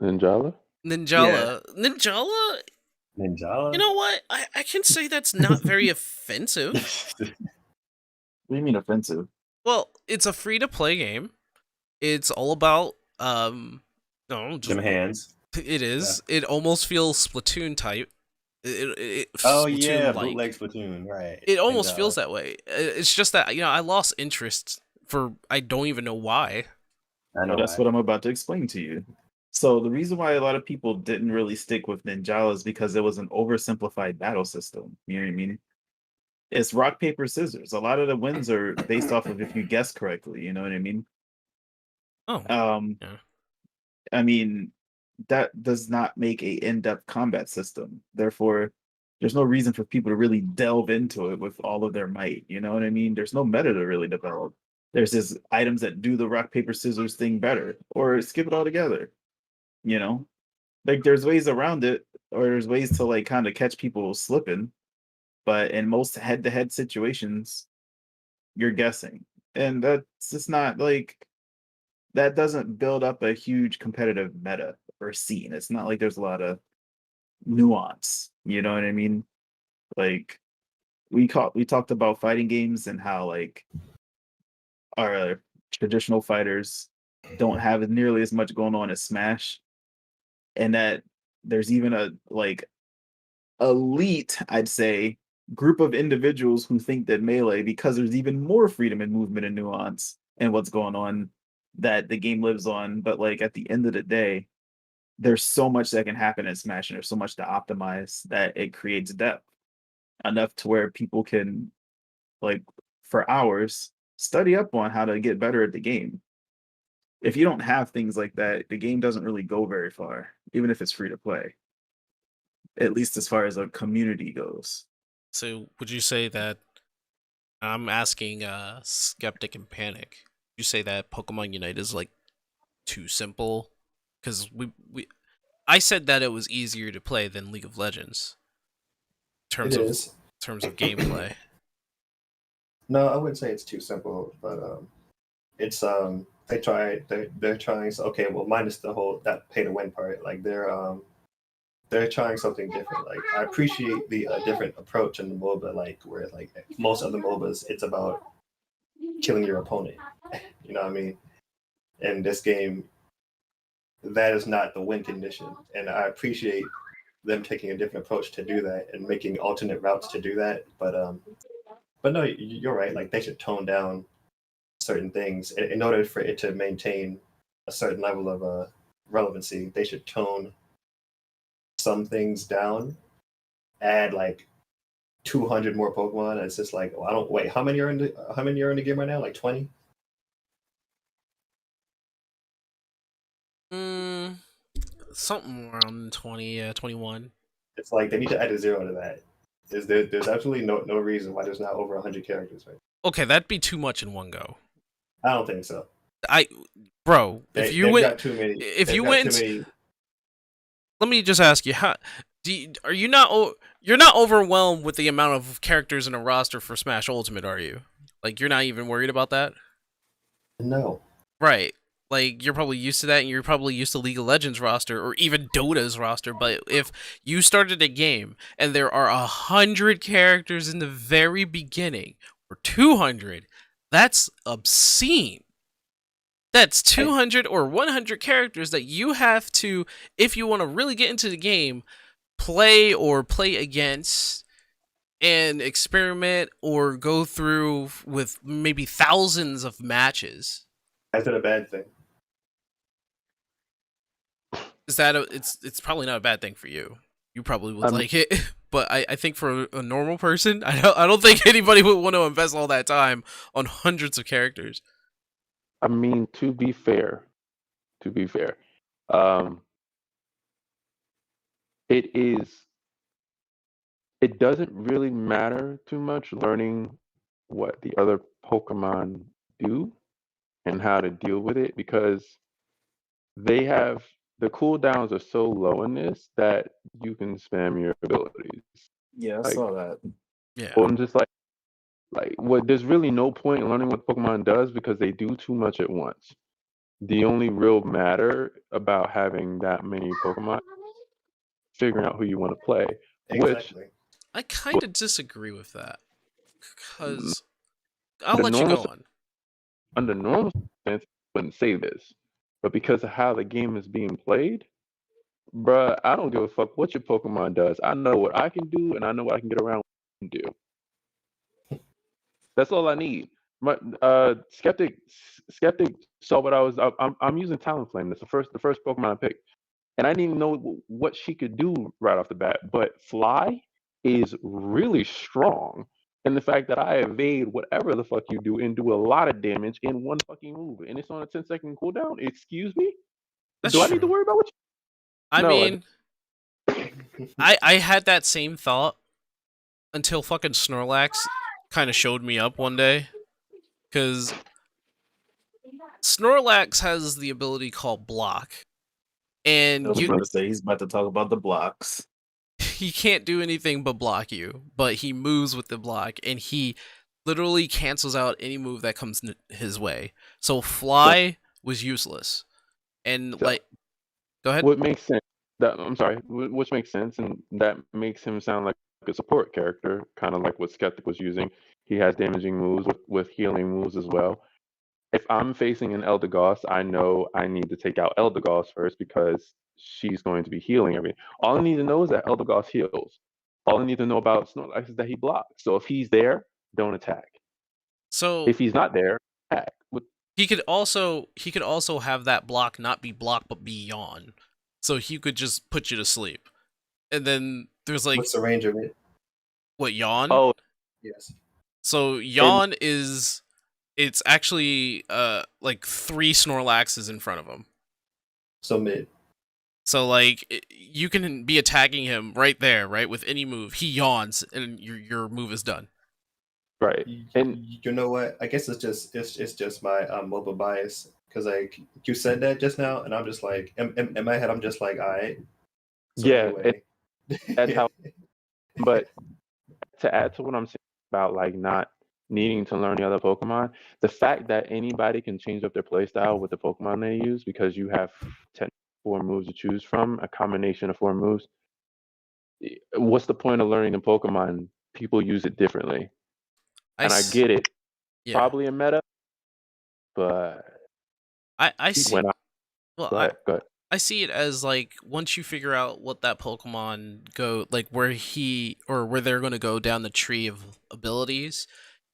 Ninjala? Ninjala. Yeah. Ninjala? Ninjala? You know what? I can say that's not very offensive. What do you mean offensive? Well, it's a free-to-play game. It's all about, Them just hands. It is. Yeah. It almost feels Splatoon type. Oh Splatoon yeah, bootleg Splatoon, right? It almost feels that way. It's just that I lost interest for I don't even know why. I know that's what I'm about to explain to you. So the reason why a lot of people didn't really stick with Ninjala is because it was an oversimplified battle system. You know what I mean? It's rock, paper, scissors. A lot of the wins are based off of if you guess correctly. You know what I mean? Oh. Yeah. I mean, that does not make a in-depth combat system. Therefore, there's no reason for people to really delve into it with all of their might. You know what I mean? There's no meta to really develop. There's just items that do the rock, paper, scissors thing better, or skip it altogether. Like there's ways around it, or there's ways to like kind of catch people slipping. But in most head-to-head situations, you're guessing. And that's just not like that doesn't build up a huge competitive meta or scene. It's not like there's a lot of nuance. You know what I mean? Like we talked about fighting games and how like our traditional fighters don't have nearly as much going on as Smash, and that there's even a like elite, I'd say, group of individuals who think that Melee, because there's even more freedom in movement and nuance and what's going on, that the game lives on. But like at the end of the day, there's so much that can happen in Smash, and there's so much to optimize that it creates depth enough to where people can, like, for hours, study up on how to get better at the game. If you don't have things like that, the game doesn't really go very far, even if it's free to play. At least as far as a community goes. So would you say that I'm asking Skeptic and Panic? You say that Pokemon Unite is like too simple? Because I said that it was easier to play than League of Legends. In terms of gameplay. No, I wouldn't say it's too simple, but it's they're trying. So okay, well, minus the whole that pay to win part. Like they're they're trying something different. Like I appreciate the different approach in the MOBA, like where like most of the MOBAs, it's about killing your opponent. You know what I mean? In this game, that is not the win condition, and I appreciate them taking a different approach to do that and making alternate routes to do that. But no, you're right. Like they should tone down certain things in order for it to maintain a certain level of relevancy. They should tone some things down, add like 200 more Pokemon. It's just like, well, I don't wait. How many are in the game right now? Like 20. Something around 20, 21. It's like they need to add a 0 to that. There's absolutely no reason why there's not over 100 characters, right? Okay, that'd be too much in one go. I don't think so. Bro, They've got too many. if you went, let me just ask you, are you not? You're not overwhelmed with the amount of characters in a roster for Smash Ultimate, are you? Like you're not even worried about that? No. Right. Like you're probably used to that, and you're probably used to League of Legends roster or even Dota's roster. But if you started a game and there are 100 characters in the very beginning, or 200, that's obscene. That's 200 or 100 characters that you have to, if you want to really get into the game, play or play against and experiment or go through with maybe thousands of matches. Is that a bad thing? Is that it's probably not a bad thing for you. You probably would like it, but I think for a normal person, I don't think anybody would want to invest all that time on hundreds of characters. I mean, to be fair, it doesn't really matter too much learning what the other Pokemon do and how to deal with it, because they have the cooldowns are so low in this that you can spam your abilities. Yeah, I saw that. Yeah. Well, I'm just like what? There's really no point in learning what Pokemon does because they do too much at once. The only real matter about having that many Pokemon, figuring out who you want to play. Exactly. I kind of disagree with that, because I'll let you go on. Under normal circumstances, I wouldn't say this, but because of how the game is being played, bruh, I don't give a fuck what your Pokemon does. I know what I can do, and I know what I can get around and do. That's all I need. Skeptic saw what I was. I'm using Talonflame. That's the first Pokemon I picked, and I didn't even know what she could do right off the bat. But Fly is really strong, and the fact that I evade whatever the fuck you do and do a lot of damage in one fucking move, and it's on a 10-second cooldown. Excuse me? That's do true. I need to worry about what? I mean, I had that same thought until fucking Snorlax kind of showed me up one day, because Snorlax has the ability called Block, and I was about to say he's about to talk about the blocks. He can't do anything but block you, but he moves with the block, and he literally cancels out any move that comes his way. So Fly was useless, and like, go ahead. What makes sense? I'm sorry. Which makes sense, and that makes him sound like a support character, kind of like what Skeptic was using. He has damaging moves with healing moves as well. If I'm facing an Eldegoss, I know I need to take out Eldegoss first because she's going to be healing everything. All I need to know is that Eldegoss heals. All I need to know about Snorlax is that he blocks. So if he's there, don't attack. So if he's not there, attack. He could also have that block not be block but be yawn. So he could just put you to sleep. And then there's like, what's the range of it? What, yawn? Oh, yes. So yawn it's actually like 3 Snorlaxes in front of him. So mid. So like you can be attacking him right there, right, with any move. He yawns and your move is done. Right. And you know what? I guess it's just my mobile bias, because like you said that just now, and I'm just like in my head I'm just like, all right. So yeah, anyway. that's how. But to add to what I'm saying about like not needing to learn the other Pokemon, the fact that anybody can change up their playstyle with the Pokemon they use, because you have 4 moves to choose from, a combination of 4 moves, what's the point of learning the Pokemon? People use it differently, and I get it. Yeah. Probably a meta, but I see. when I Well, go ahead, go ahead. I see it as like once you figure out what that Pokemon go like where they're going to go down the tree of abilities,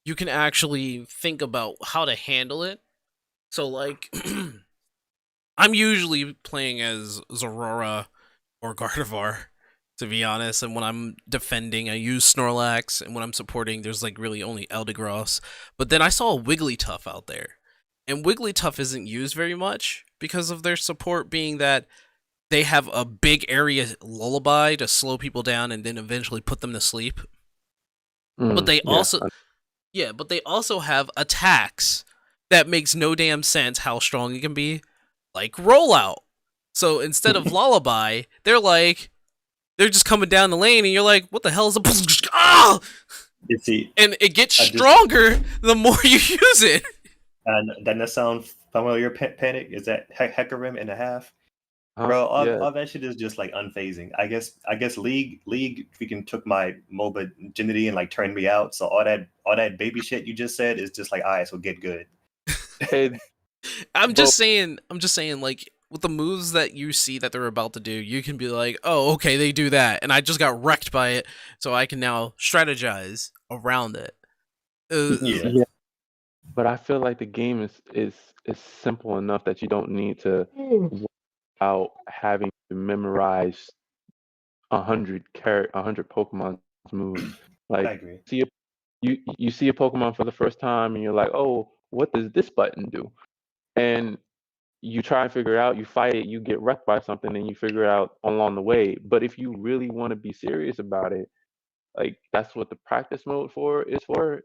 you can actually think about how to handle it. So like I'm usually playing as Zorora or Gardevoir, to be honest, and when I'm defending I use Snorlax, and when I'm supporting there's like really only Eldegoss. But then I saw a Wigglytuff out there. And Wigglytuff isn't used very much because of their support being that they have a big area lullaby to slow people down and then eventually put them to sleep. But they also have attacks that makes no damn sense how strong it can be, like rollout. So instead of lullaby, they're just coming down the lane and you're like, what the hell is a ah! You see, And it gets stronger the more you use it. and doesn't that sound familiar? Panic, is that Hecarim and a half? Bro, all that shit is just like unfazing. I guess League freaking took my MOBA virginity and like turned me out. So all that baby shit you just said is just like, all right, so get good. I'm just saying like with the moves that you see that they're about to do, you can be like, oh, okay, they do that, and I just got wrecked by it, so I can now strategize around it. Yeah. But I feel like the game is simple enough that you don't need to worry about having to memorize 100 Pokemon moves. Like, I agree. you see a Pokemon for the first time and you're like, oh, what does this button do? And you try and figure it out, you fight it, you get wrecked by something, and you figure it out along the way. But if you really want to be serious about it, like that's what the practice mode is for.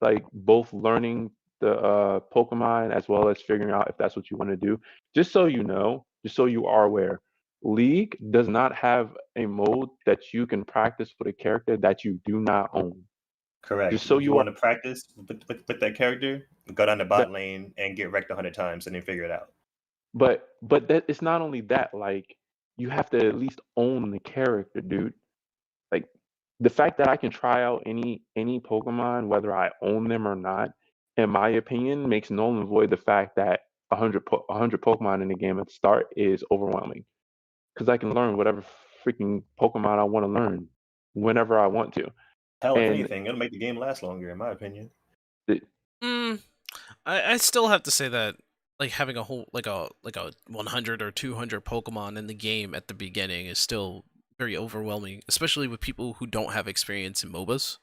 Like both learning the Pokemon as well as figuring out if that's what you want to do. Just so you know, just so you are aware, League does not have a mode that you can practice with a character that you do not own. Correct. Just so you want to practice with that character, go down the bot lane and get wrecked 100 times and then figure it out. But that it's not only that, like you have to at least own the character, dude. Like the fact that I can try out any Pokemon, whether I own them or not, in my opinion, makes null and void the fact that 100 Pokemon in the game at the start is overwhelming. Because I can learn whatever freaking Pokemon I want to learn whenever I want to. Hell, if anything, it'll make the game last longer, in my opinion. I still have to say that like having a whole like a 100 or 200 Pokemon in the game at the beginning is still very overwhelming, especially with people who don't have experience in MOBAs.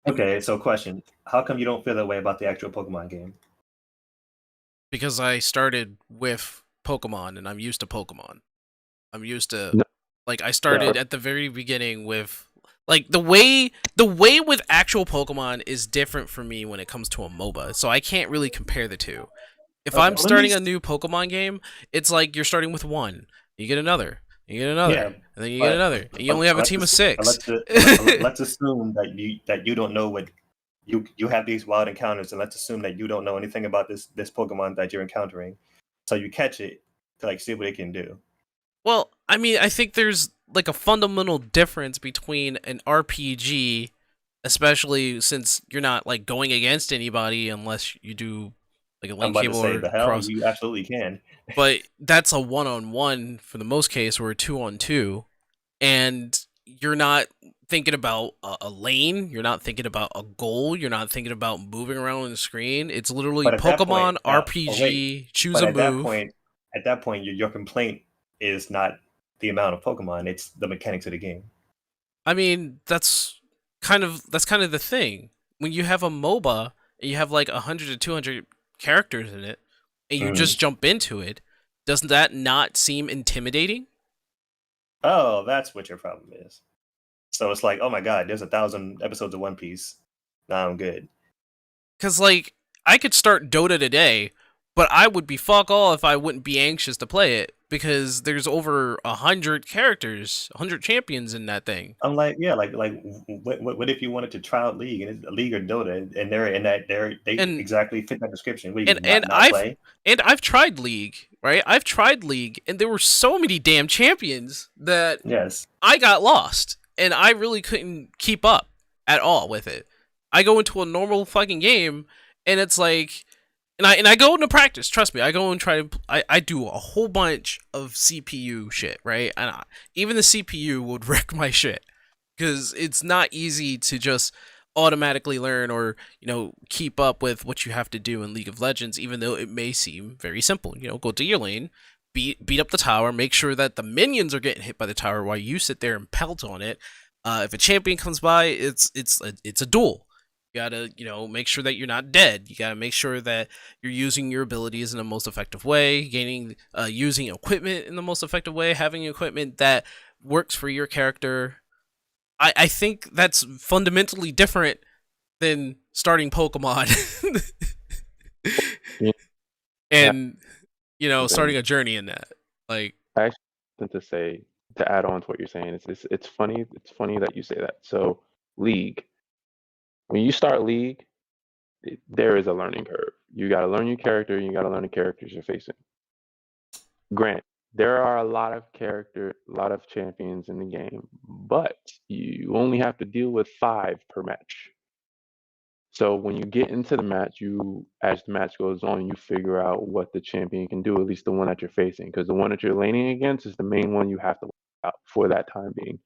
Okay, so question: how come you don't feel that way about the actual Pokemon game? Because I started with Pokemon and I'm used to Pokemon. I'm used to like I started at the very beginning with like the way with actual Pokemon is different for me when it comes to a MOBA. So I can't really compare the two. If I'm starting a new Pokemon game, it's like you're starting with one, you get another, you get another, and then you get another, and you only have a team of 6. Let's assume that you don't know what you have these wild encounters, and let's assume that you don't know anything about this Pokemon that you're encountering, so you catch it to like see what it can do. Well, I mean, I think there's like a fundamental difference between an RPG, especially since you're not like going against anybody unless you do like a link cable or cross. You absolutely can. But that's a 1-on-1 for the most case, or a 2-on-2, and you're not thinking about a lane. You're not thinking about a goal. You're not thinking about moving around on the screen. It's literally Pokemon RPG. Choose a move. At that point, your complaint is not the amount of Pokemon; it's the mechanics of the game. I mean, that's kind of the thing. When you have a MOBA and you have like 100 to 200 characters in it, and you just jump into it, doesn't that not seem intimidating? Oh, that's what your problem is. So it's like, oh my god, there's 1,000 episodes of One Piece. Now I'm good. Because like I could start Dota today, but I would be fuck all if I wouldn't be anxious to play it, because there's over 100 characters, 100 champions in that thing. I'm like, yeah, like what if you wanted to try out League and it's League or Dota, and they exactly fit that description. I've tried League, right? I've tried League, and there were so many damn champions that yes, I got lost. and I really couldn't keep up at all with it. I go into a normal fucking game, and it's like, and I go into practice. Trust me, I go and try to. I do a whole bunch of CPU shit, right? And even the CPU would wreck my shit because it's not easy to just automatically learn or keep up with what you have to do in League of Legends, even though it may seem very simple. Go to your lane, beat up the tower, make sure that the minions are getting hit by the tower while you sit there and pelt on it. If a champion comes by, it's a duel. You gotta make sure that you're not dead. You gotta make sure that you're using your abilities in the most effective way, using equipment in the most effective way, having equipment that works for your character. I think that's fundamentally different than starting Pokemon and starting a journey in that. Like, I actually want to say, to add on to what you're saying, it's funny. It's funny that you say that. So League, when you start League, there is a learning curve. You got to learn your character. You got to learn the characters you're facing. Grant, there are a lot of champions in the game, but you only have to deal with 5 per match. So when you get into the match, as the match goes on, you figure out what the champion can do, at least the one that you're facing, because the one that you're laning against is the main one you have to work out for that time being.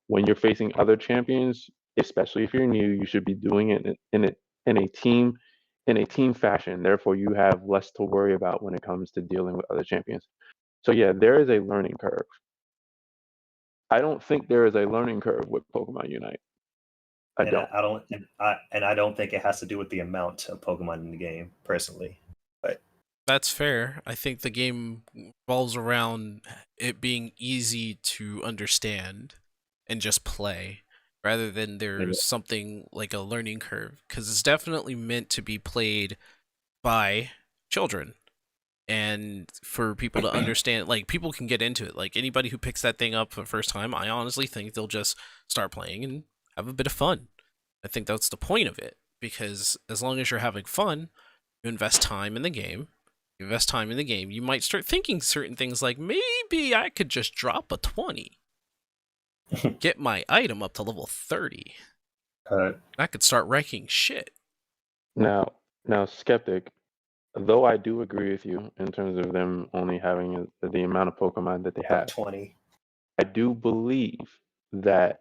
When you're facing other champions, especially if you're new, you should be doing it in a team fashion. Therefore, you have less to worry about when it comes to dealing with other champions. So yeah, there is a learning curve. I don't think there is a learning curve with Pokemon Unite. I don't think it has to do with the amount of Pokemon in the game, personally. But that's fair. I think the game revolves around it being easy to understand and just play, rather than there's something like a learning curve, because it's definitely meant to be played by children. And for people to understand, like, people can get into it. Like, anybody who picks that thing up for the first time, I honestly think they'll just start playing and have a bit of fun. I think that's the point of it, because as long as you're having fun, you invest time in the game. You might start thinking certain things like, maybe I could just drop a 20, get my item up to level 30. I could start wrecking shit. Now, Skeptic, though I do agree with you in terms of them only having the amount of Pokemon that they have, 20. I do believe that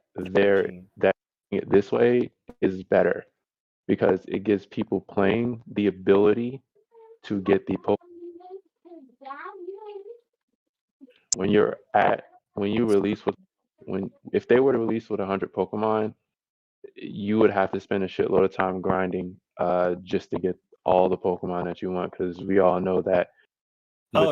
it this way is better, because it gives people playing the ability to get the Pokemon. If they were to release with 100 Pokemon, you would have to spend a shitload of time grinding just to get all the Pokemon that you want, because we all know that. No.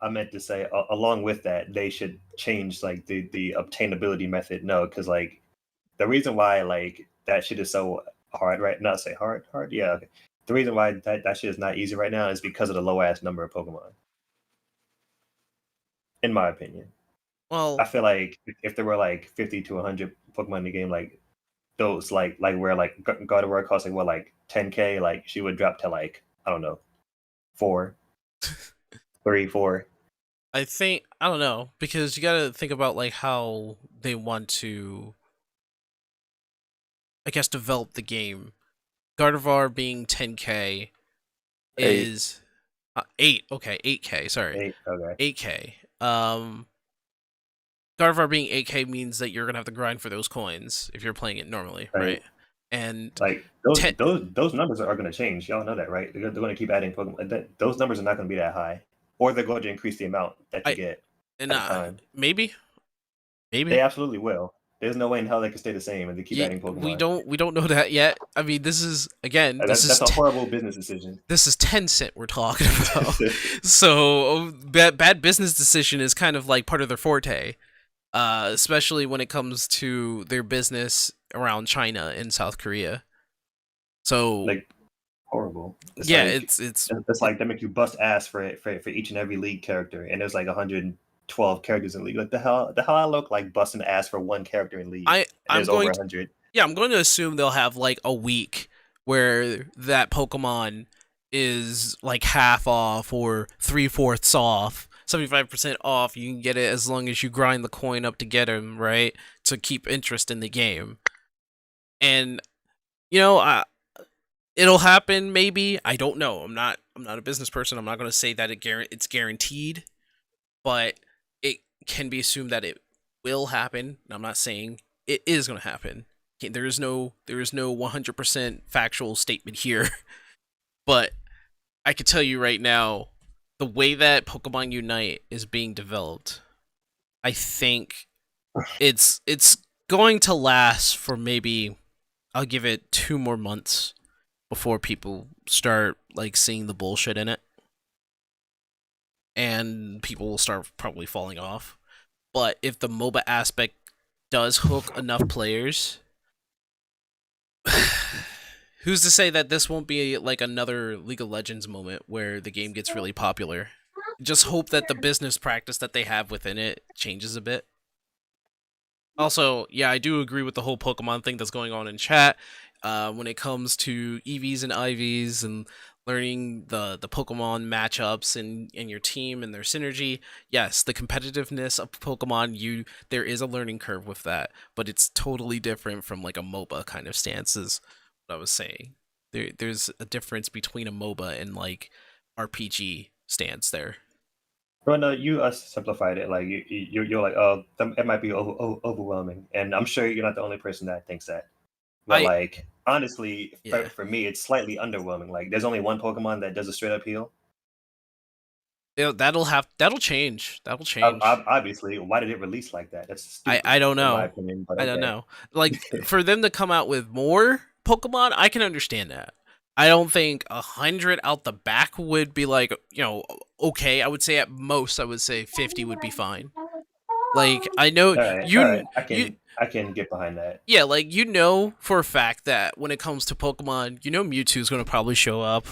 I meant to say, along with that, they should change like the obtainability method. No, because like the reason why like that shit is so hard, right? Not say hard. Yeah. Okay. The reason why that shit is not easy right now is because of the low ass number of Pokemon. In my opinion. Well, I feel like if there were like 50 to 100 Pokemon in the game, like those like where like God of War costs like what, like 10K, like she would drop to like, I don't know, 4. I don't know, because you gotta think about like how they want to, I guess, develop the game. Gardevoir being 10K is 8. Okay, 8K. Sorry, 8. Okay. 8K. Gardevoir being 8K means that you're gonna have to grind for those coins if you're playing it normally, right? And like those numbers are going to change. Y'all know that, right? They're going to keep adding Pokemon. Those numbers are not going to be that high, or they're going to increase the amount that you get. And maybe they absolutely will. There's no way in hell they can stay the same if they keep adding Pokemon. We don't know that yet. I mean, this is that's a horrible business decision. This is Tencent we're talking about. So bad business decision is kind of like part of their forte, especially when it comes to their business around China and South Korea. So like horrible. It's like they make you bust ass for each and every league character, and there's like 112 characters in league. Like the hell I look like busting ass for one character in league. I'm going over 100. I'm going to assume they'll have like a week where that Pokemon is like half off or 3/4 off, 75% off. You can get it as long as you grind the coin up to get them, right? To keep interest in the game. And it'll happen maybe. I don't know. I'm not a business person. I'm not going to say that it's guaranteed, but it can be assumed that it will happen. I'm not saying it is going to happen. There is no 100% factual statement here. But I can tell you right now, the way that Pokemon Unite is being developed, I think it's going to last for maybe, I'll give it 2 more months before people start like seeing the bullshit in it. And people will start probably falling off. But if the MOBA aspect does hook enough players, who's to say that this won't be like another League of Legends moment where the game gets really popular? Just hope that the business practice that they have within it changes a bit. Also, yeah, I do agree with the whole Pokemon thing that's going on in chat. When it comes to EVs and IVs and learning the Pokemon matchups and your team and their synergy, yes, the competitiveness of Pokemon, there is a learning curve with that, but it's totally different from like a MOBA kind of stance, is what I was saying. There's a difference between a MOBA and like RPG stance there. Well, no, you simplified it. Like you're like, oh, it might be overwhelming, and I'm sure you're not the only person that thinks that. But like, honestly, Yeah. for me, it's slightly underwhelming. Like, there's only one Pokemon that does a straight up heal. That'll change. That'll change. Obviously, why did it release like that? That's stupid, I don't know. In my opinion, but I don't know. Like, for them to come out with more Pokemon, I can understand that. I don't think 100 out the back would be like, okay. I would say at most, 50 would be fine. Like, I know all right. I can get behind that. Yeah, like, for a fact that when it comes to Pokemon, Mewtwo's going to probably show up.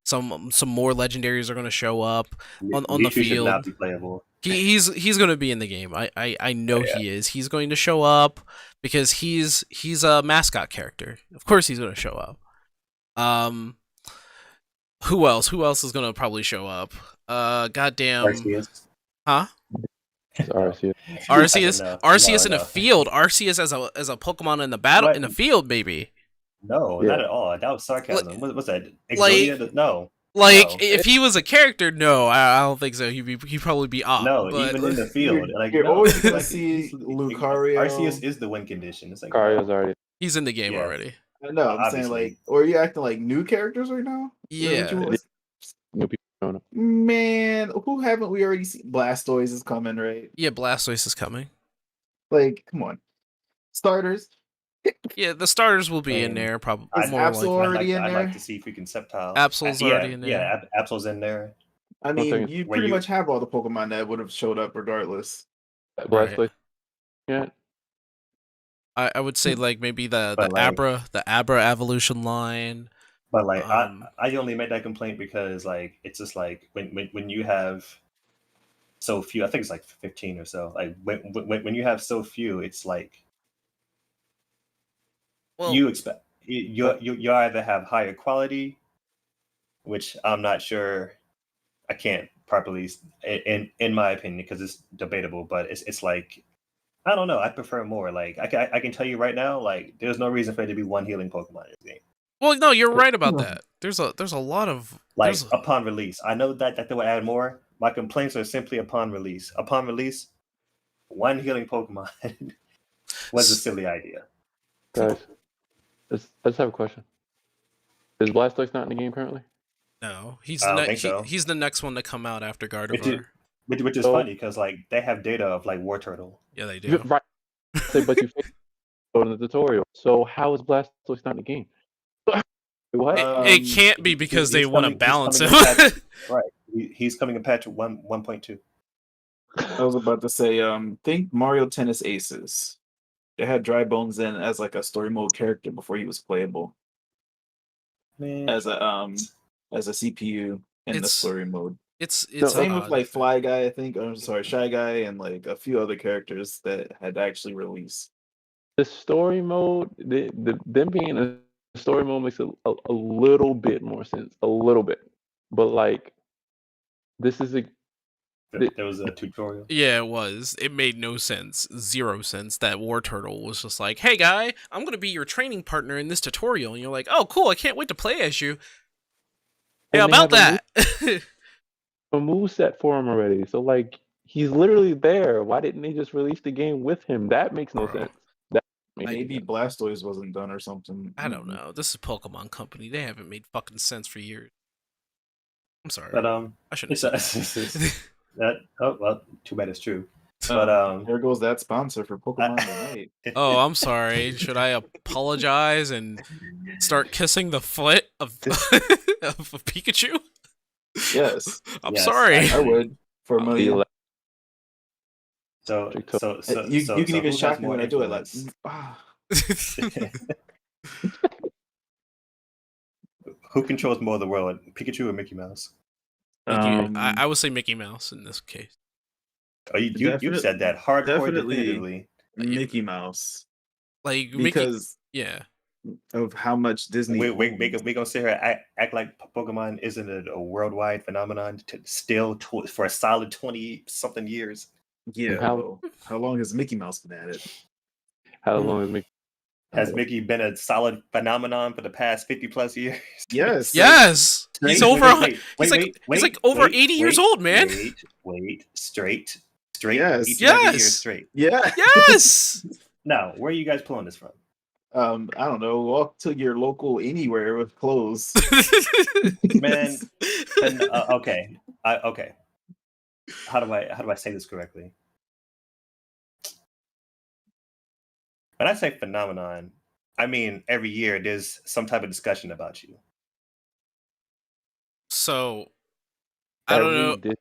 Some more legendaries are going to show up on the field. Should not be playable. He's going to be in the game. I know he is. He's going to show up because he's a mascot character. Of course he's going to show up. Who else? Who else is going to probably show up? Goddamn. Arceus. Huh? Arceus. Arceus in the field. Arceus as a Pokemon in the battle in the field, maybe. No, not at all. That was sarcasm. What's that? Exodia? No. Like, if he was a character, no, I don't think so. He'd probably be off. No, but... even in the field. You're always going to see Lucario. Arceus is the win condition. It's like, Lucario's already. He's in the game already. No, I'm saying, like, or are you acting like new characters right now? Yeah. New people showing up. Man, who haven't we already seen? Blastoise is coming, right? Yeah, Blastoise is coming. Like, come on. Starters. Yeah, the starters will be in there probably. Is Absol already in there? I'd like to see freaking Sceptile. Absol's already in there. Yeah, Absol's in there. I mean, you pretty much have all the Pokemon that would have showed up regardless. Blastoise. Yeah. I would say like maybe the Abra evolution line. But like I only made that complaint because like it's just like when you have so few, I think it's like 15 or so. Like when you have so few, it's like you expect you either have higher quality, which I'm not sure. I can't properly in my opinion because it's debatable, but it's like I don't know. I prefer more. Like I can tell you right now, like there's no reason for it to be one healing Pokemon in this game. Well, no, you're right about that. There's a lot of upon release. I know that they will add more. My complaints are simply upon release. Upon release, one healing Pokemon was a silly idea. Guys, let's have a question. Is Blastoise not in the game currently? No, he's the next one to come out after Gardevoir. Which is funny because like they have data of like War Turtle. Yeah, they do. Right. But you go in the tutorial. So how is Blastoise not in the game? What? It can't be because they want to balance him. Right. He's coming in patch 1.2. I was about to say, think Mario Tennis Aces. They had Dry Bones in as like a story mode character before he was playable. Man. As a CPU in the story mode. It's same with like Fly Guy, I think. I'm sorry, Shy Guy, and like a few other characters that had actually released. The story mode, them being a story mode makes a little bit more sense, a little bit. But like, this is There was a tutorial. Yeah, it was. It made no sense. 0 sense that War Turtle was just like, hey, guy, I'm going to be your training partner in this tutorial. And you're like, oh, cool. I can't wait to play as you. Yeah, And they about have that. a move set for him already. So like he's literally there. Why didn't they just release the game with him? That makes no Bro. sense. That makes no Maybe sense. Blastoise wasn't done or something. I don't know. This is Pokemon Company. They haven't made fucking sense for years. I'm sorry. But I shouldn't have said that. that oh well, too bad it's true. But There goes that sponsor for Pokemon Unite. Oh, I'm sorry. Should I apologize and start kissing the foot of of Pikachu? Yes, I'm Yes, sorry. I would for a I'll million. be so You can even who shock has me more when I do it. Like, influence? ah. Who controls more of the world, Pikachu or Mickey Mouse? I would say Mickey Mouse in this case. Oh, you said that hardcore definitely. definitively. Mickey Mouse, Like Mickey, because yeah. of how much Disney. We gonna sit here and act like Pokemon isn't a worldwide phenomenon for a solid 20 something years. Yeah. How- well, how long has Mickey Mouse been at it? how long is Mickey? Has Mickey been a solid phenomenon for the past 50 plus years? Yes. Yes, he's over. He's Wait, like over 80 years old, man. Wait, straight. Yes. Each and every year Yes. straight. Yeah. Yes. Now, where are you guys pulling this from? I don't know. Walk to your local anywhere with clothes. Man, and, okay. Okay. How do I say this correctly? When I say phenomenon, I mean every year there's some type of discussion about you. So I don't know. Disney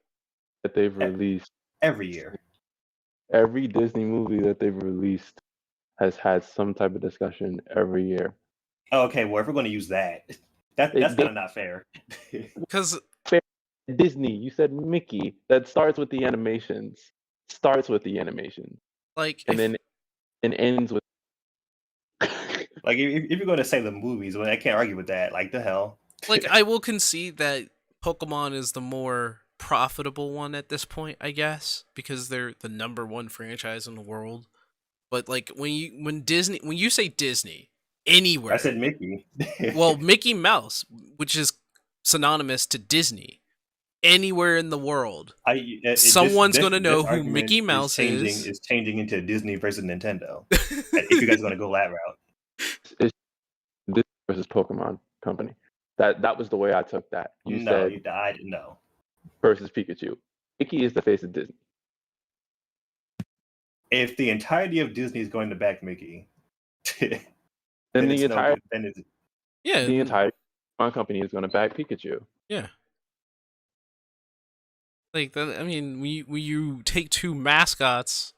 that they've released, Every year. every Disney movie that they've released has had some type of discussion every year. Oh, okay, well, if we're going to use that's kind of not fair. Because Disney, you said Mickey. That starts with the animations. like And then it ends with Like, if you're going to say the movies, well, I can't argue with that. Like, the hell. like I will concede that Pokemon is the more profitable one at this point, I guess, because they're the #1 franchise in the world. But like when you say Disney anywhere, I said Mickey. well, Mickey Mouse, which is synonymous to Disney, anywhere in the world, someone's gonna know who argument Mickey Mouse is. Is changing into Disney versus Nintendo. If you guys are going to go that route. it's Disney versus Pokemon Company. That was the way I took that. You said no. versus Pikachu. Mickey is the face of Disney. If the entirety of Disney is going to back Mickey, Then then the entire Yeah, the entire Pokemon Company is going to back Pikachu. yeah. Like that. I mean, when you take two mascots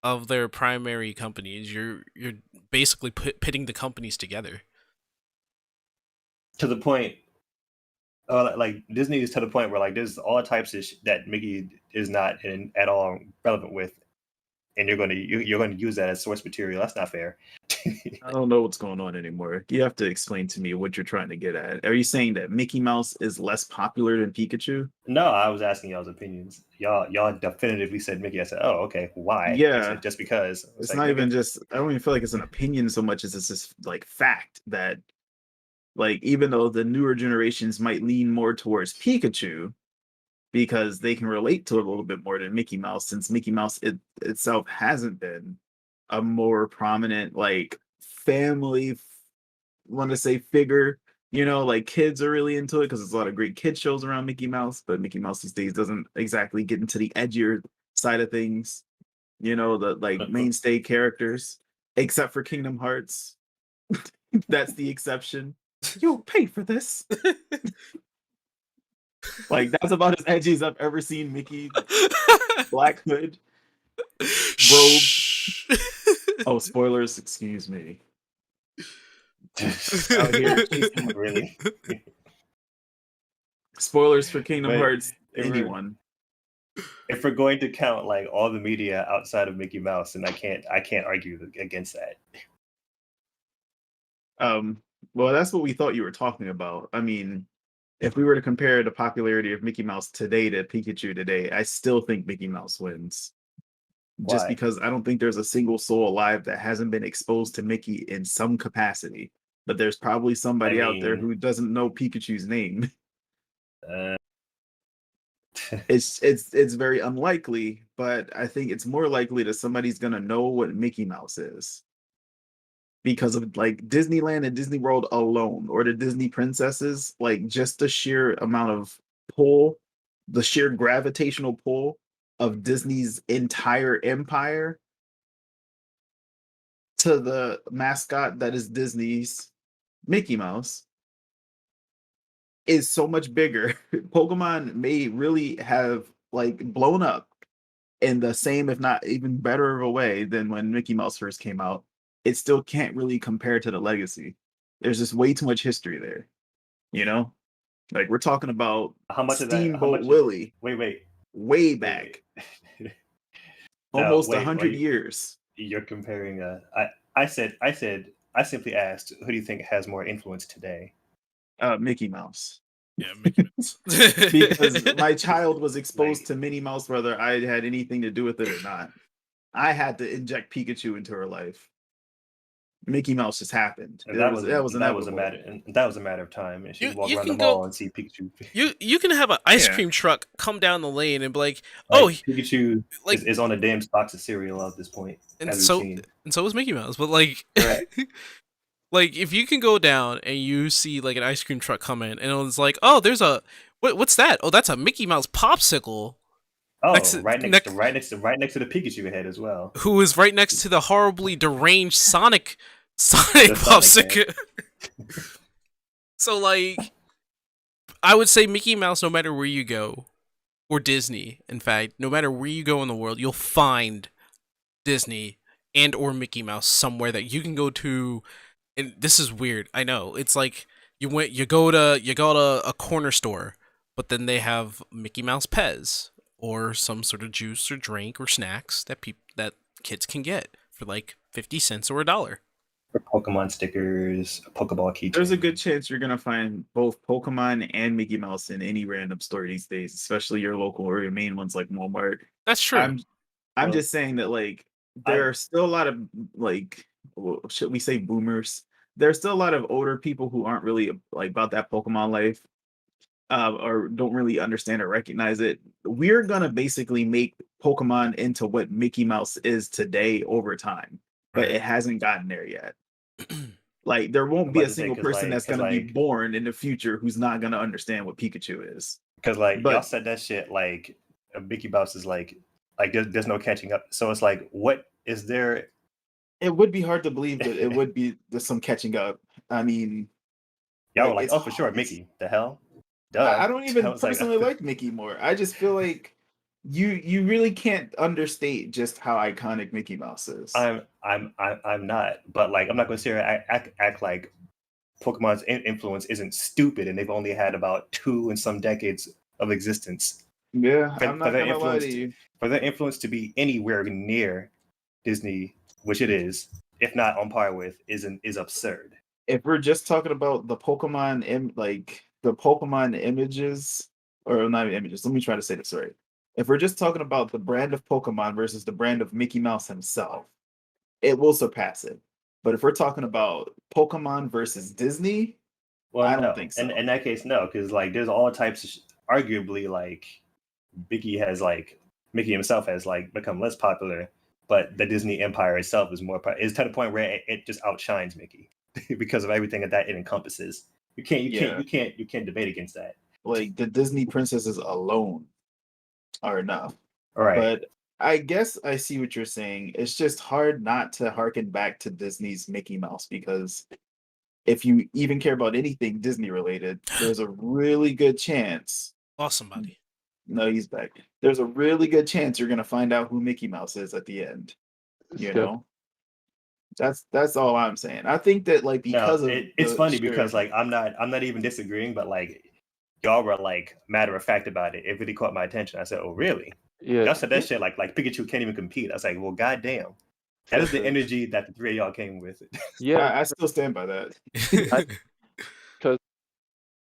of their primary companies, you're basically pitting the companies together. to the point, like Disney is to the point where like there's all types of that Mickey is not at all relevant with, and you're going to use that as source material. That's not fair. I don't know what's going on anymore. You have to explain to me what you're trying to get at. Are you saying that Mickey Mouse is less popular than Pikachu? No, I was asking y'all's opinions. Y'all definitively said Mickey. I said, oh, okay, why? Yeah. I said, just because. It's like, not even nigga, just, I don't even feel like it's an opinion so much as it's just like fact that, like, even though the newer generations might lean more towards Pikachu because they can relate to it a little bit more than Mickey Mouse, since Mickey Mouse itself hasn't been a more prominent, like, family, want to say, figure. You know, like, kids are really into it because there's a lot of great kid shows around Mickey Mouse, but Mickey Mouse these days doesn't exactly get into the edgier side of things. You know, the like mainstay characters, except for Kingdom Hearts. That's the exception. You'll pay for this. Like, that's about as edgy as I've ever seen Mickey. Black hood, robe. Oh, spoilers, excuse me. Out here chasing- really? Spoilers for Kingdom But Hearts. if we're- Anyone? If we're going to count like all the media outside of Mickey Mouse, and I can't argue against that. Well, that's what we thought you were talking about. I mean, if we were to compare the popularity of Mickey Mouse today to Pikachu today, I still think Mickey Mouse wins. Just Why? because I don't think there's a single soul alive that hasn't been exposed to Mickey in some capacity. But there's probably somebody out there mean- who doesn't know Pikachu's name. Uh, It's very unlikely, but I think it's more likely that somebody's gonna know what Mickey Mouse is. Because of like Disneyland and Disney World alone, or the Disney princesses, like just the sheer amount of pull, the sheer gravitational pull of Disney's entire empire to the mascot that is Disney's Mickey Mouse is so much bigger. Pokemon may really have like blown up in the same, if not even better of a way than when Mickey Mouse first came out. It still can't really compare to the legacy. There's just way too much history there. You know? Like we're talking about how much of that? How Steamboat much? Willie Wait. way back, wait. almost wait, 100 wait. years. You're comparing. I simply asked, who do you think has more influence today? Mickey Mouse. Yeah, Mickey Mouse. Because my child was exposed Like- to Minnie Mouse, whether I had anything to do with it or not. I had to inject Pikachu into her life. Mickey Mouse just happened. And that was a inevitable. matter. And that was a matter of time. And she You- would walk you around the can go- mall and see Pikachu. you can have an ice Yeah. cream truck come down the lane and be like, Like, oh, Pikachu like, is on a damn box of cereal at this point. and as we've so seen. and so is Mickey Mouse. But like, Correct. like if you can go down and you see like an ice cream truck come in, and it's like, oh, there's a what's that? Oh, that's a Mickey Mouse popsicle. Oh, Next to- right next- next to the Pikachu head as well. Who is right next to the horribly deranged Sonic The Sonic popsicle. So like I would say Mickey Mouse, no matter where you go, or Disney, in fact, no matter where you go in the world, you'll find Disney and or Mickey Mouse somewhere that you can go to. And this is weird, I know. It's like you go to a corner store, but then they have Mickey Mouse Pez or some sort of juice or drink or snacks that that kids can get for like 50 cents or $1. For Pokemon stickers, a Pokeball keychain. There's a good chance you're gonna find both Pokemon and Mickey Mouse in any random store these days, especially your local or your main ones like Walmart. That's true. I'm Well, just saying that like there are still a lot of like should we say boomers? There's still a lot of older people who aren't really like about that Pokemon life, or don't really understand or recognize it. We're gonna basically make Pokemon into what Mickey Mouse is today over time, but Right. it hasn't gotten there yet. Like there won't be about a to say, single 'cause, person like- that's 'cause, gonna be like- born in the future who's not gonna understand what Pikachu is. Because like But- y'all said that shit like Mickey Mouse is like there's no catching up. So it's like, what is there? It would be hard to believe that it would be there's some catching up. I mean, Y'all like, were like, it's oh, for sure, hard. Mickey. The hell? Duh. I don't even I was like- personally like Mickey more. I just feel like you really can't understate just how iconic Mickey Mouse is. I'm not, but like I'm not gonna sit here and act like Pokemon's influence isn't stupid, and they've only had about 2 and some decades of existence. Yeah, for- I'm for not their gonna lie to influence you. For their influence to be anywhere near Disney, which it is, if not on par with, is absurd. If we're just talking about the Pokemon like the Pokemon images, or not images, let me try to say this right. If we're just talking about the brand of Pokemon versus the brand of Mickey Mouse himself, it will surpass it. But if we're talking about Pokemon versus Disney, Well, I don't no. think so. In that case, no, because like there's all types of arguably like Mickey himself has like become less popular, but the Disney empire itself is more is to the point where it just outshines Mickey because of everything that it encompasses. You can't debate against that. like the Disney princesses alone are enough. All right. But I guess I see what you're saying. It's just hard not to harken back to Disney's Mickey Mouse because if you even care about anything Disney related, there's a really good chance. Lost somebody. No, he's back. There's a really good chance you're gonna find out who Mickey Mouse is at the end. You Steph- know, that's all I'm saying. I think that like because of it's the funny sheer- because like I'm not even disagreeing, but like y'all were like matter of fact about it. It really caught my attention. I said, "Oh, really?" Yeah, Y'all said that shit like Pikachu can't even compete. I was like, "Well, goddamn." That is the energy that the 3 of y'all came with. yeah. I still stand by that.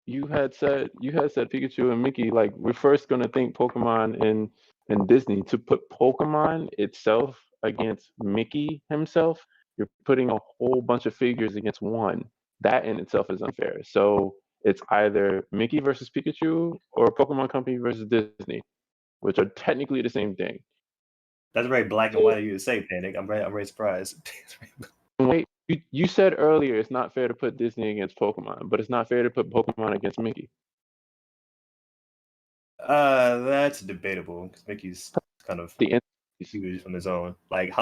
you had said Pikachu and Mickey. Like we're first gonna think Pokemon and Disney. To put Pokemon itself against Mickey himself, you're putting a whole bunch of figures against one. That in itself is unfair. So it's either Mickey versus Pikachu or Pokemon Company versus Disney, which are technically the same thing. That's very black and white of you to say, Panic. I'm very surprised. Wait, you said earlier it's not fair to put Disney against Pokemon, but it's not fair to put Pokemon against Mickey. That's debatable because Mickey's kind of The huge on his own. Like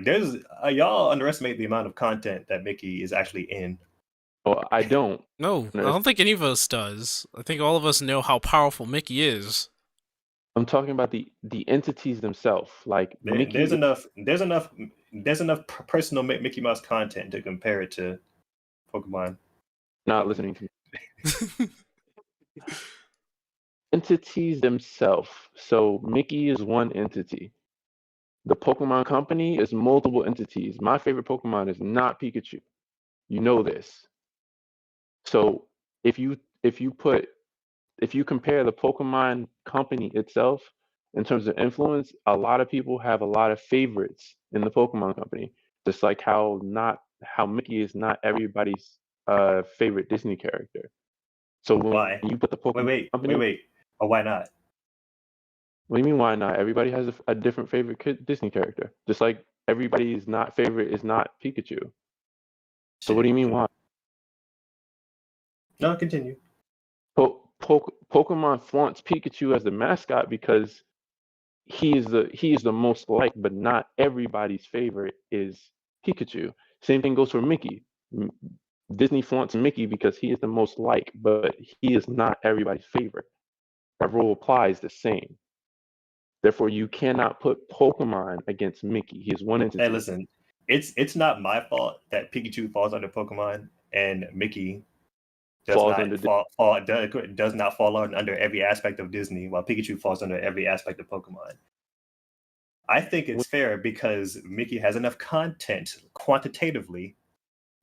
there's y'all underestimate the amount of content that Mickey is actually in. well, I don't. No, I No. don't think any of us does. I think all of us know how powerful Mickey is. I'm talking about the entities themselves. Like Mickey. There's enough personal Mickey Mouse content to compare it to Pokemon. Not listening to me. Entities themselves. So Mickey is one entity. The Pokemon Company is multiple entities. My favorite Pokemon is not Pikachu. You know this. So if you compare the Pokemon Company itself in terms of influence, a lot of people have a lot of favorites in the Pokemon Company. Just like how Mickey is not everybody's favorite Disney character. So when you put the Pokemon Company, wait. Oh, why not? What do you mean? Why not? Everybody has a different favorite Disney character. Just like everybody's not favorite is not Pikachu. So what do you mean? Why? No, continue. Pokemon flaunts Pikachu as the mascot because he is the most liked, but not everybody's favorite is Pikachu. Same thing goes for Mickey. Disney flaunts Mickey because he is the most liked, but he is not everybody's favorite. That rule applies the same. Therefore, you cannot put Pokemon against Mickey. He is one entity. Hey, listen, it's not my fault that Pikachu falls under Pokemon and Mickey does not fall under every aspect of Disney, while Pikachu falls under every aspect of Pokemon. I think it's fair because Mickey has enough content quantitatively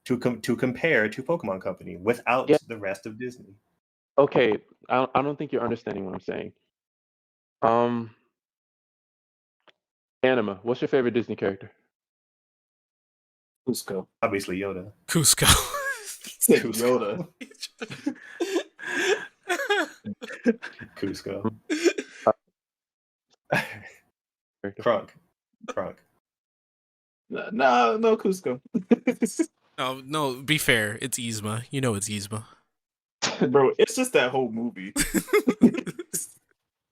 to compare to Pokemon Company without the rest of Disney. Okay, I don't think you're understanding what I'm saying. Anima, what's your favorite Disney character? Cusco. Obviously Yoda. Cusco. Yoda. Cusco. Krunk. No, Cusco. No, be fair. It's Yzma. You know it's Yzma. Bro, it's just that whole movie.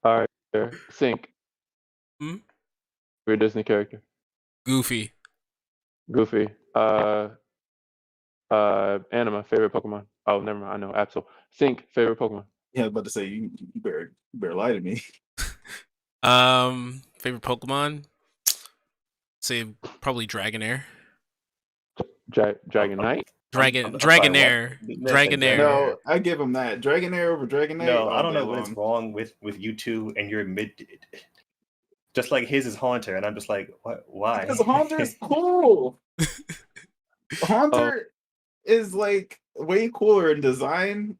All right, Sync. Your Disney character. Goofy. Anima, favorite Pokemon. Oh, never mind. I know. Absol. Sync, favorite Pokemon. Yeah, I was about to say you better lie to me. Favorite Pokemon? Say probably Dragonair. Dragonite. Dragonair. No, I give him that. Dragonair over Dragonite. No, I don't know what's wrong with you two and your mid. Just like his is Haunter, and I'm just like, what? Why? Because Haunter's cool. Haunter is like way cooler in design.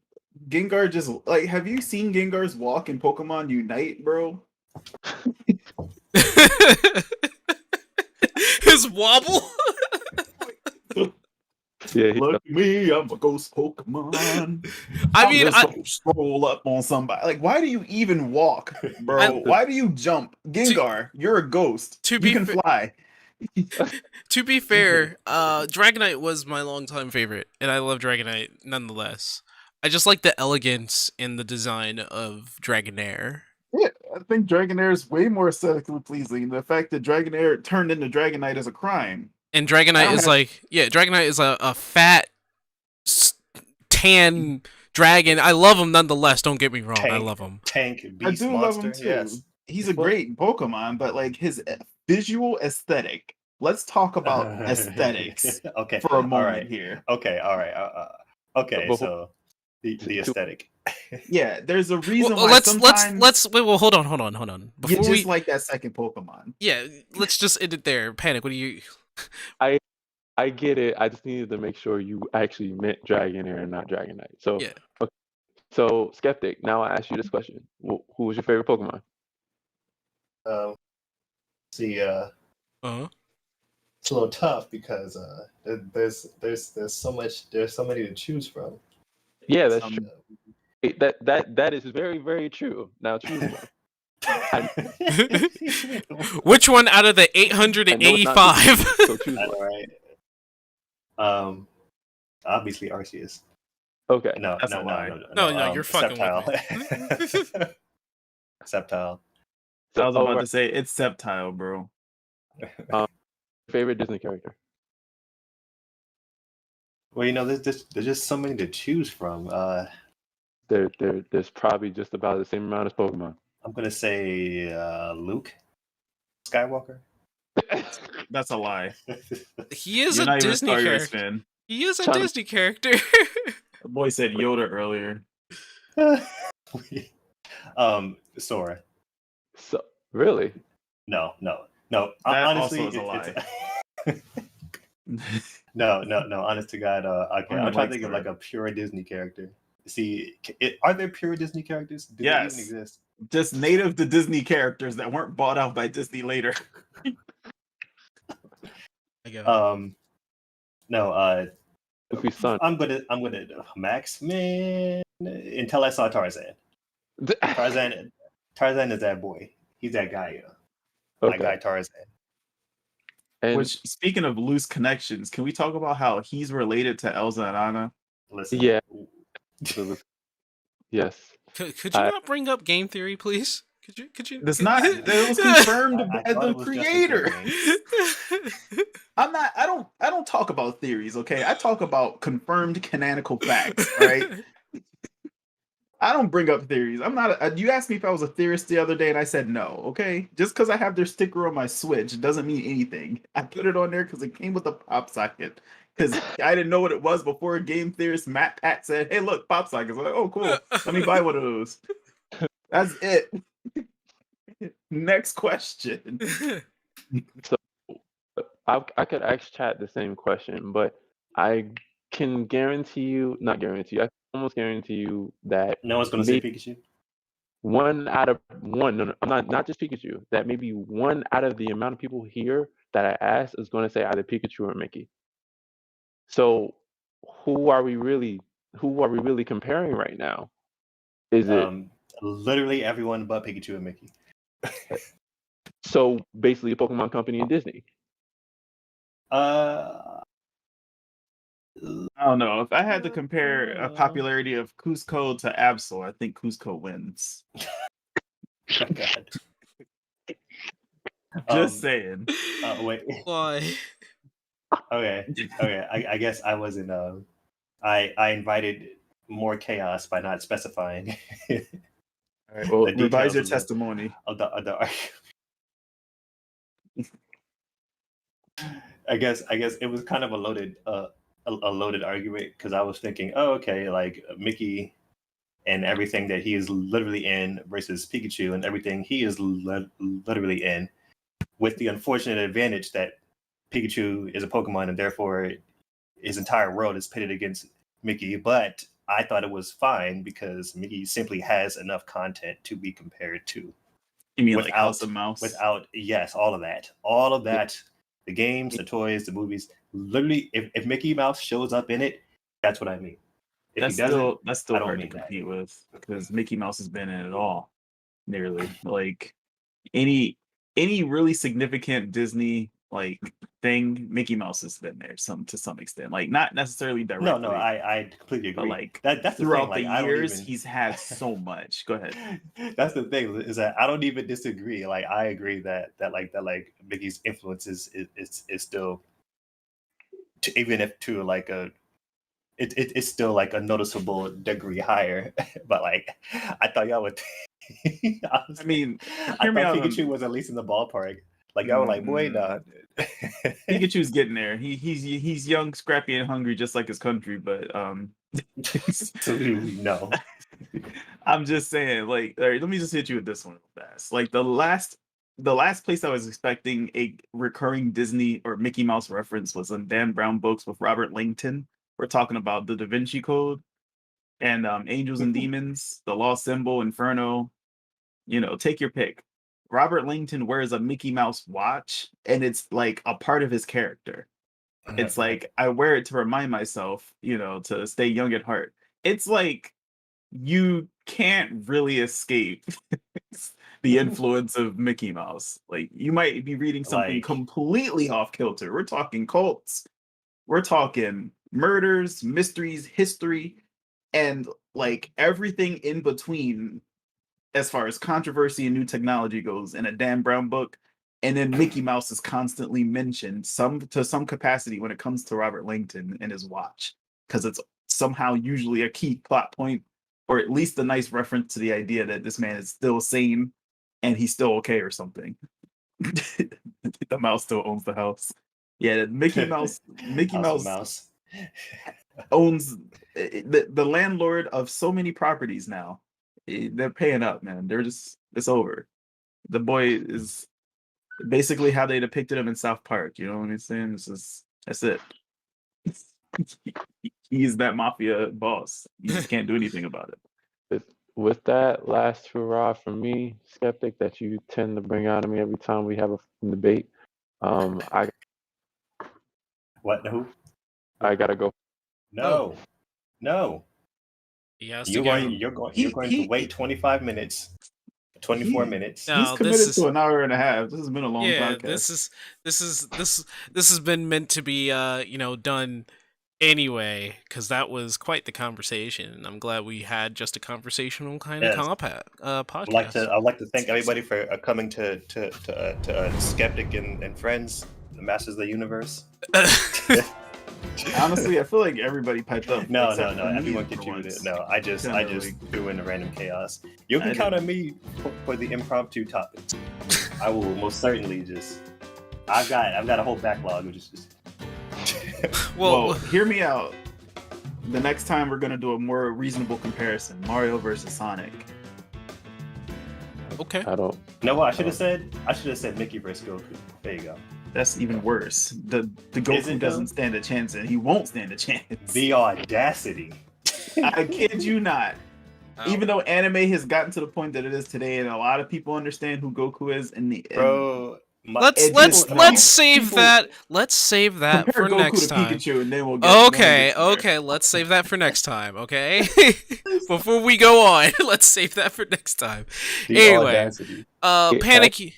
Gengar just like, have you seen Gengar's walk in Pokemon Unite, bro? His wobble. Yeah, Look at me, I'm a ghost Pokemon. I scroll up on somebody. Like, why do you even walk, bro? Why do you jump? Gengar, you're a ghost. You can fly. To be fair, Dragonite was my longtime favorite, and I love Dragonite nonetheless. I just like the elegance in the design of Dragonair. Yeah, I think Dragonair is way more aesthetically pleasing. The fact that Dragonair turned into Dragonite is a crime. And Dragonite is Dragonite is a fat, tan dragon. I love him nonetheless. Don't get me wrong. I love him. Tank beast monster. Love him too. Yes. He's a great Pokemon, but like his visual aesthetic. Let's talk about aesthetics. Okay. For a moment here. Okay. All right. Okay. So the aesthetic. Yeah, there's a reason why let's wait. Well, hold on. Before you just like that second Pokemon. Yeah, let's just end it there. Panic. What do you? I get it. I just needed to make sure you actually meant Dragonair and not Dragonite. So yeah. Okay. So, Skeptic, now I ask you this question: Who was your favorite Pokemon? See, Uh-huh. it's a little tough because there's so many to choose from. Yeah, that's Um, true. That is very, very true. Now choose one. Which one out of the I know it's not 885? So choose I one. know, right? Obviously Arceus. Okay. No, That's no, a no, lie. no, No, you're fucking with Sceptile. me. Sceptile. I was oh, about right. to say it's Sceptile, bro. Favorite Disney character? Well, there's just so many to choose from. There's probably just about the same amount as Pokemon. I'm gonna say Luke Skywalker. That's a lie. He is You're a not even a Disney Star Wars character. fan. He is a Chun- Disney character. The boy said Yoda earlier. Sora. So really? No. That Honestly, also is a lie. No. Honest to God, okay. I I'm don't trying like to think of Sora. like a pure Disney character. See, are there pure Disney characters? Do they Yes. even exist? Just native to Disney characters that weren't bought out by Disney later. I get it. No. Goofy's son. I'm gonna Max, man. Until I saw Tarzan. Tarzan is that boy. He's that guy. My guy Okay. Tarzan. And Which, speaking of loose connections, can we talk about how he's related to Elsa and Anna? Listen. yeah, yes. Could you not bring up game theory, please? Could you? That's not. That was confirmed I by thought the it was Justin creator. Timberlake. I'm not. I don't talk about theories. Okay, I talk about confirmed canonical facts. Right. I don't bring up theories. I'm not. You asked me if I was a theorist the other day, and I said no. Okay, just because I have their sticker on my Switch doesn't mean anything. I put it on there because it came with a pop socket. Because I didn't know what it was before a game theorist Matt Pat said, "Hey, look, pop sockets." I'm like, oh, cool. Let me buy one of those. That's it. Next question. So I could ask chat the same question, but I can guarantee you, not guarantee you, I can almost guarantee you that No one's gonna say maybe Pikachu. one out of one, no, I'm not just Pikachu, that maybe one out of the amount of people here that I asked is going to say either Pikachu or Mickey. So who are we really comparing right now? Is it Literally everyone but Pikachu and Mickey. so basically a Pokemon company and Disney? Uh, I don't know. If I had to compare a popularity of Cusco to Absol, I think Cusco wins. oh God. Just saying. Wait. Why? Okay. I guess I wasn't. I invited more chaos by not specifying. All right, well, The revise your details testimony. of the I guess it was kind of a loaded argument because I was thinking, oh, okay, like Mickey and everything that he is literally in versus Pikachu and everything he is literally in, with the unfortunate advantage that Pikachu is a Pokemon and therefore his entire world is pitted against Mickey. But I thought it was fine because Mickey simply has enough content to be compared to. You mean like House of Mouse? Without, yes, all of that, the games, the toys, the movies. Literally, if Mickey Mouse shows up in it, that's what I mean. If that's he doesn't, still I don't hard to mean that. compete with because Mickey Mouse has been in it all, nearly. Like any really significant Disney like thing, Mickey Mouse has been there to some extent. Like not necessarily directly. No, I completely agree. But like That's the throughout thing. Like, the years, I don't even... he's had so much. Go ahead. That's the thing is that I don't even disagree. Like I agree that Mickey's influence is still, even if to like a it's still like a noticeable degree higher. But like I thought y'all would. I hear me thought out Pikachu was at least in the ballpark. Like y'all were like, boy, nah. Pikachu's getting there. He's young, scrappy, and hungry, just like his country. But Absolutely no. I'm just saying, like, all right, let me just hit you with this one real fast. Like the last place I was expecting a recurring Disney or Mickey Mouse reference was in Dan Brown books with Robert Langton. We're talking about the Da Vinci Code. and Angels and Demons, The Lost Symbol, Inferno. Take your pick. Robert Langton wears a Mickey Mouse watch, and it's like a part of his character. It's like I wear it to remind myself, to stay young at heart. It's like you can't really escape the influence of Mickey Mouse. Like you might be reading something Like- completely off kilter. We're talking cults. We're talking murders, mysteries, history, and like everything in between as far as controversy and new technology goes in a Dan Brown book. And then Mickey Mouse is constantly mentioned to some capacity when it comes to Robert Langton and his watch, because it's somehow usually a key plot point, or at least a nice reference to the idea that this man is still sane and he's still okay or something. The mouse still owns the house. Yeah, Mickey Mouse House of Mouse. owns the landlord of so many properties now. They're paying up, man. It's over. The boy is basically how they depicted him in South Park. You know what I'm saying? That's it. He's that mafia boss. You just can't do anything about it. With that last hurrah from me, Skeptic, that you tend to bring out of me every time we have a debate. What? Who? I gotta go. No. No. He has to You're go. going to wait 25 minutes. 24 minutes. No, He's committed this is- to an hour and a half. This has been a long Yeah, podcast. this has been meant to be done anyway, because that was quite the conversation, and I'm glad we had just a conversational kind of Yes. podcast. I'd like to thank everybody for coming to Skeptic and Friends, the Masters of the Universe. Honestly, I feel like everybody piped up. No, except for me everyone for contributed. once. No, I just threw in the random chaos. You can I count on me for the impromptu topics. I will most certainly just. I've got a whole backlog, which is just. Well, hear me out. The next time we're gonna do a more reasonable comparison: Mario versus Sonic. okay. I don't. No, what I should have said? I should have said Mickey versus Goku. There you go. That's even worse. The Is Goku it, doesn't though? stand a chance, and he won't stand a chance. The audacity. I kid you not. Ow. Even though anime has gotten to the point that it is today, and a lot of people understand who Goku is, and Bro. Let's save that. Let's save that compare for Goku next to time. Pikachu, and then we'll get. Okay. Let's save that for next time. Okay. Before we go on, let's save that for next time. Anyway, audacity. Panicky.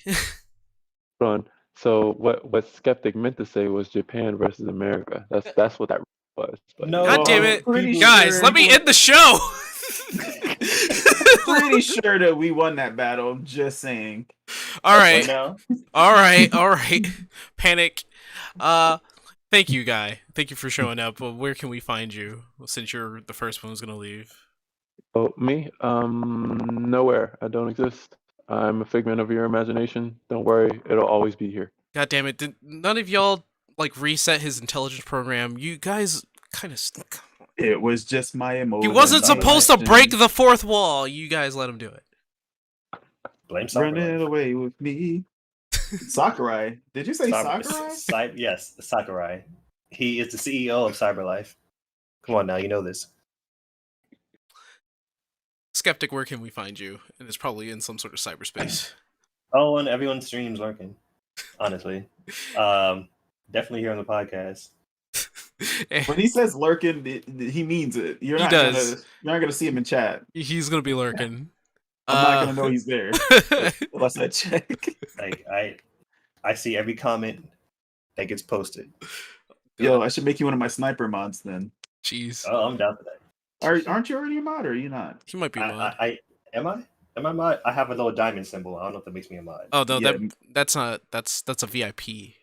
Run. So what Skeptic meant to say was Japan versus America. That's what that was. But No. God damn it, pretty guys! sure- Let me end the show. Pretty sure that we won that battle. I'm just saying. All right. No. All right. Panic. Thank you, Guy. Thank you for showing up. Well, where can we find you? Since you're the first one who's gonna leave. Oh, me? Nowhere. I don't exist. I'm a figment of your imagination. Don't worry, it'll always be here. God damn it! Did none of y'all like reset his intelligence program? You guys kind of. It was just my emotion. He wasn't supposed to break the fourth wall. You guys let him do it. Blame Running Sakurai. away with me. Sakurai. Did you say Sakurai? Yes, Sakurai. He is the CEO of CyberLife. Come on now, you know this. Skeptic, where can we find you? And it's probably in some sort of cyberspace. Oh, and everyone's streams lurking. Honestly, definitely here on the podcast. When he says lurking, he means it. You're He not does. you're not gonna see him in chat. He's gonna be lurking. I'm not gonna know he's there unless I check. Like I see every comment that gets posted. Yo, I should make you one of my sniper mods then. Jeez, Oh, I'm down for that. Aren't you already a mod, or are you not? he might be a mod. Am I mod? I have a little diamond symbol. I don't know if that makes me a mod. Oh no, Yeah. that's not. That's a VIP.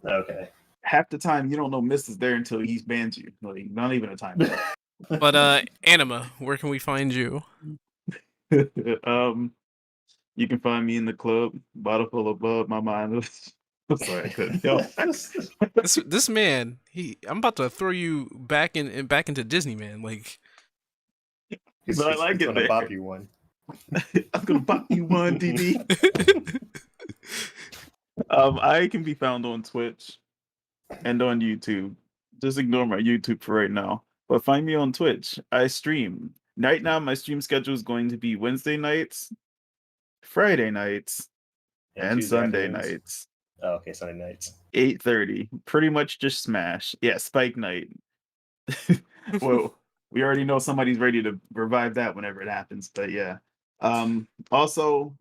Okay. Half the time you don't know Mist is there until he bans you. Like, not even a time. But Anima, where can we find you? You can find me in the club, bottle full of bub. My mind was. I'm sorry, I couldn't. Yo, This man, I'm about to throw you back into Disney, man. Like, He's, But I like it gonna there. bop you one. I'm gonna buy you one, DD. I can be found on Twitch and on YouTube. Just ignore my YouTube for right now. But find me on Twitch. I stream right now my stream schedule is going to be Wednesday nights, Friday nights, and Tuesday Sunday afternoons. nights. Oh, okay, Sunday nights. 8:30. Pretty much just Smash. Yeah, Spike Night. Well, we already know somebody's ready to revive that whenever it happens, but yeah. Also,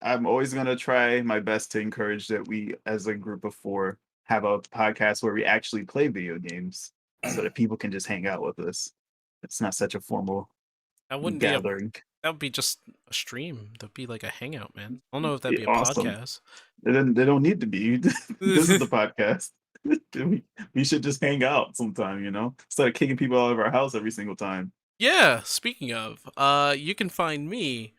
I'm always gonna try my best to encourage that we, as a group of four, have a podcast where we actually play video games so that people can just hang out with us. It's not such a formal That wouldn't be a. gathering. That would be just a stream. That'd be like a hangout, man. I don't know if that'd be a Awesome. podcast. They don't need to be. This is the podcast. We should just hang out sometime, instead of kicking people out of our house every single time. Yeah, speaking of, you can find me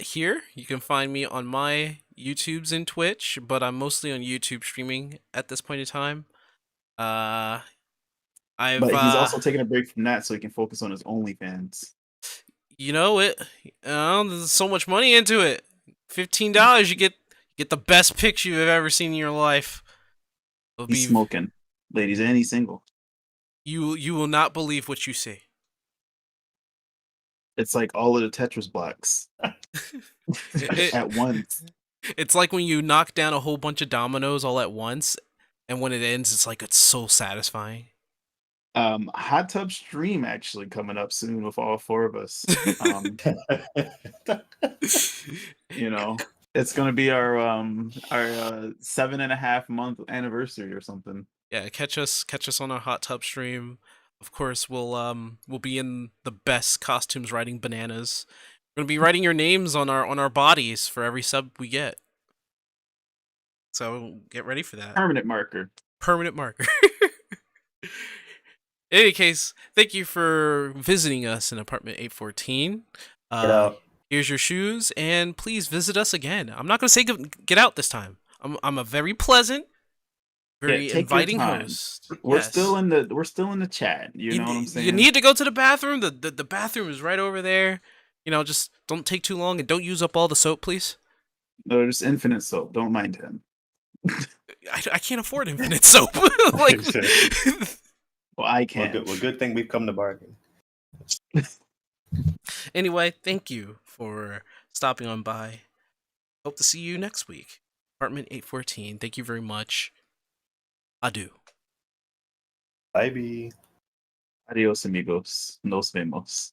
here. You can find me on my YouTubes and Twitch, but I'm mostly on YouTube streaming at this point in time. I've But he's also taking a break from that so he can focus on his OnlyFans. there's so much money into it. $15, you get the best picture you've ever seen in your life. He's smoking, ladies, and he's single. You will not believe what you see. It's like all of the Tetris blocks at once. It's like when you knock down a whole bunch of dominoes all at once, and when it ends, it's so satisfying. Hot Tub Stream actually coming up soon with all four of us. It's gonna be our 7.5 month anniversary or something. Yeah, catch us on our Hot Tub Stream. Of course, we'll be in the best costumes riding bananas. We're gonna be writing your names on our bodies for every sub we get. So get ready for that. Permanent marker. In any case, thank you for visiting us in apartment 814. Get out. Here's your shoes, and please visit us again. I'm not gonna say get out this time. I'm a very pleasant, very inviting host. We're still in the chat. You know what I'm saying? You need to go to the bathroom. The bathroom is right over there. Just don't take too long and don't use up all the soap, please. No, there's infinite soap. Don't mind him. I can't afford infinite soap. Like, well, I can. Well, good thing we've come to bargain. Anyway, thank you for stopping on by. Hope to see you next week. Apartment 814. Thank you very much. Adieu. Bye. Adios, amigos. Nos vemos.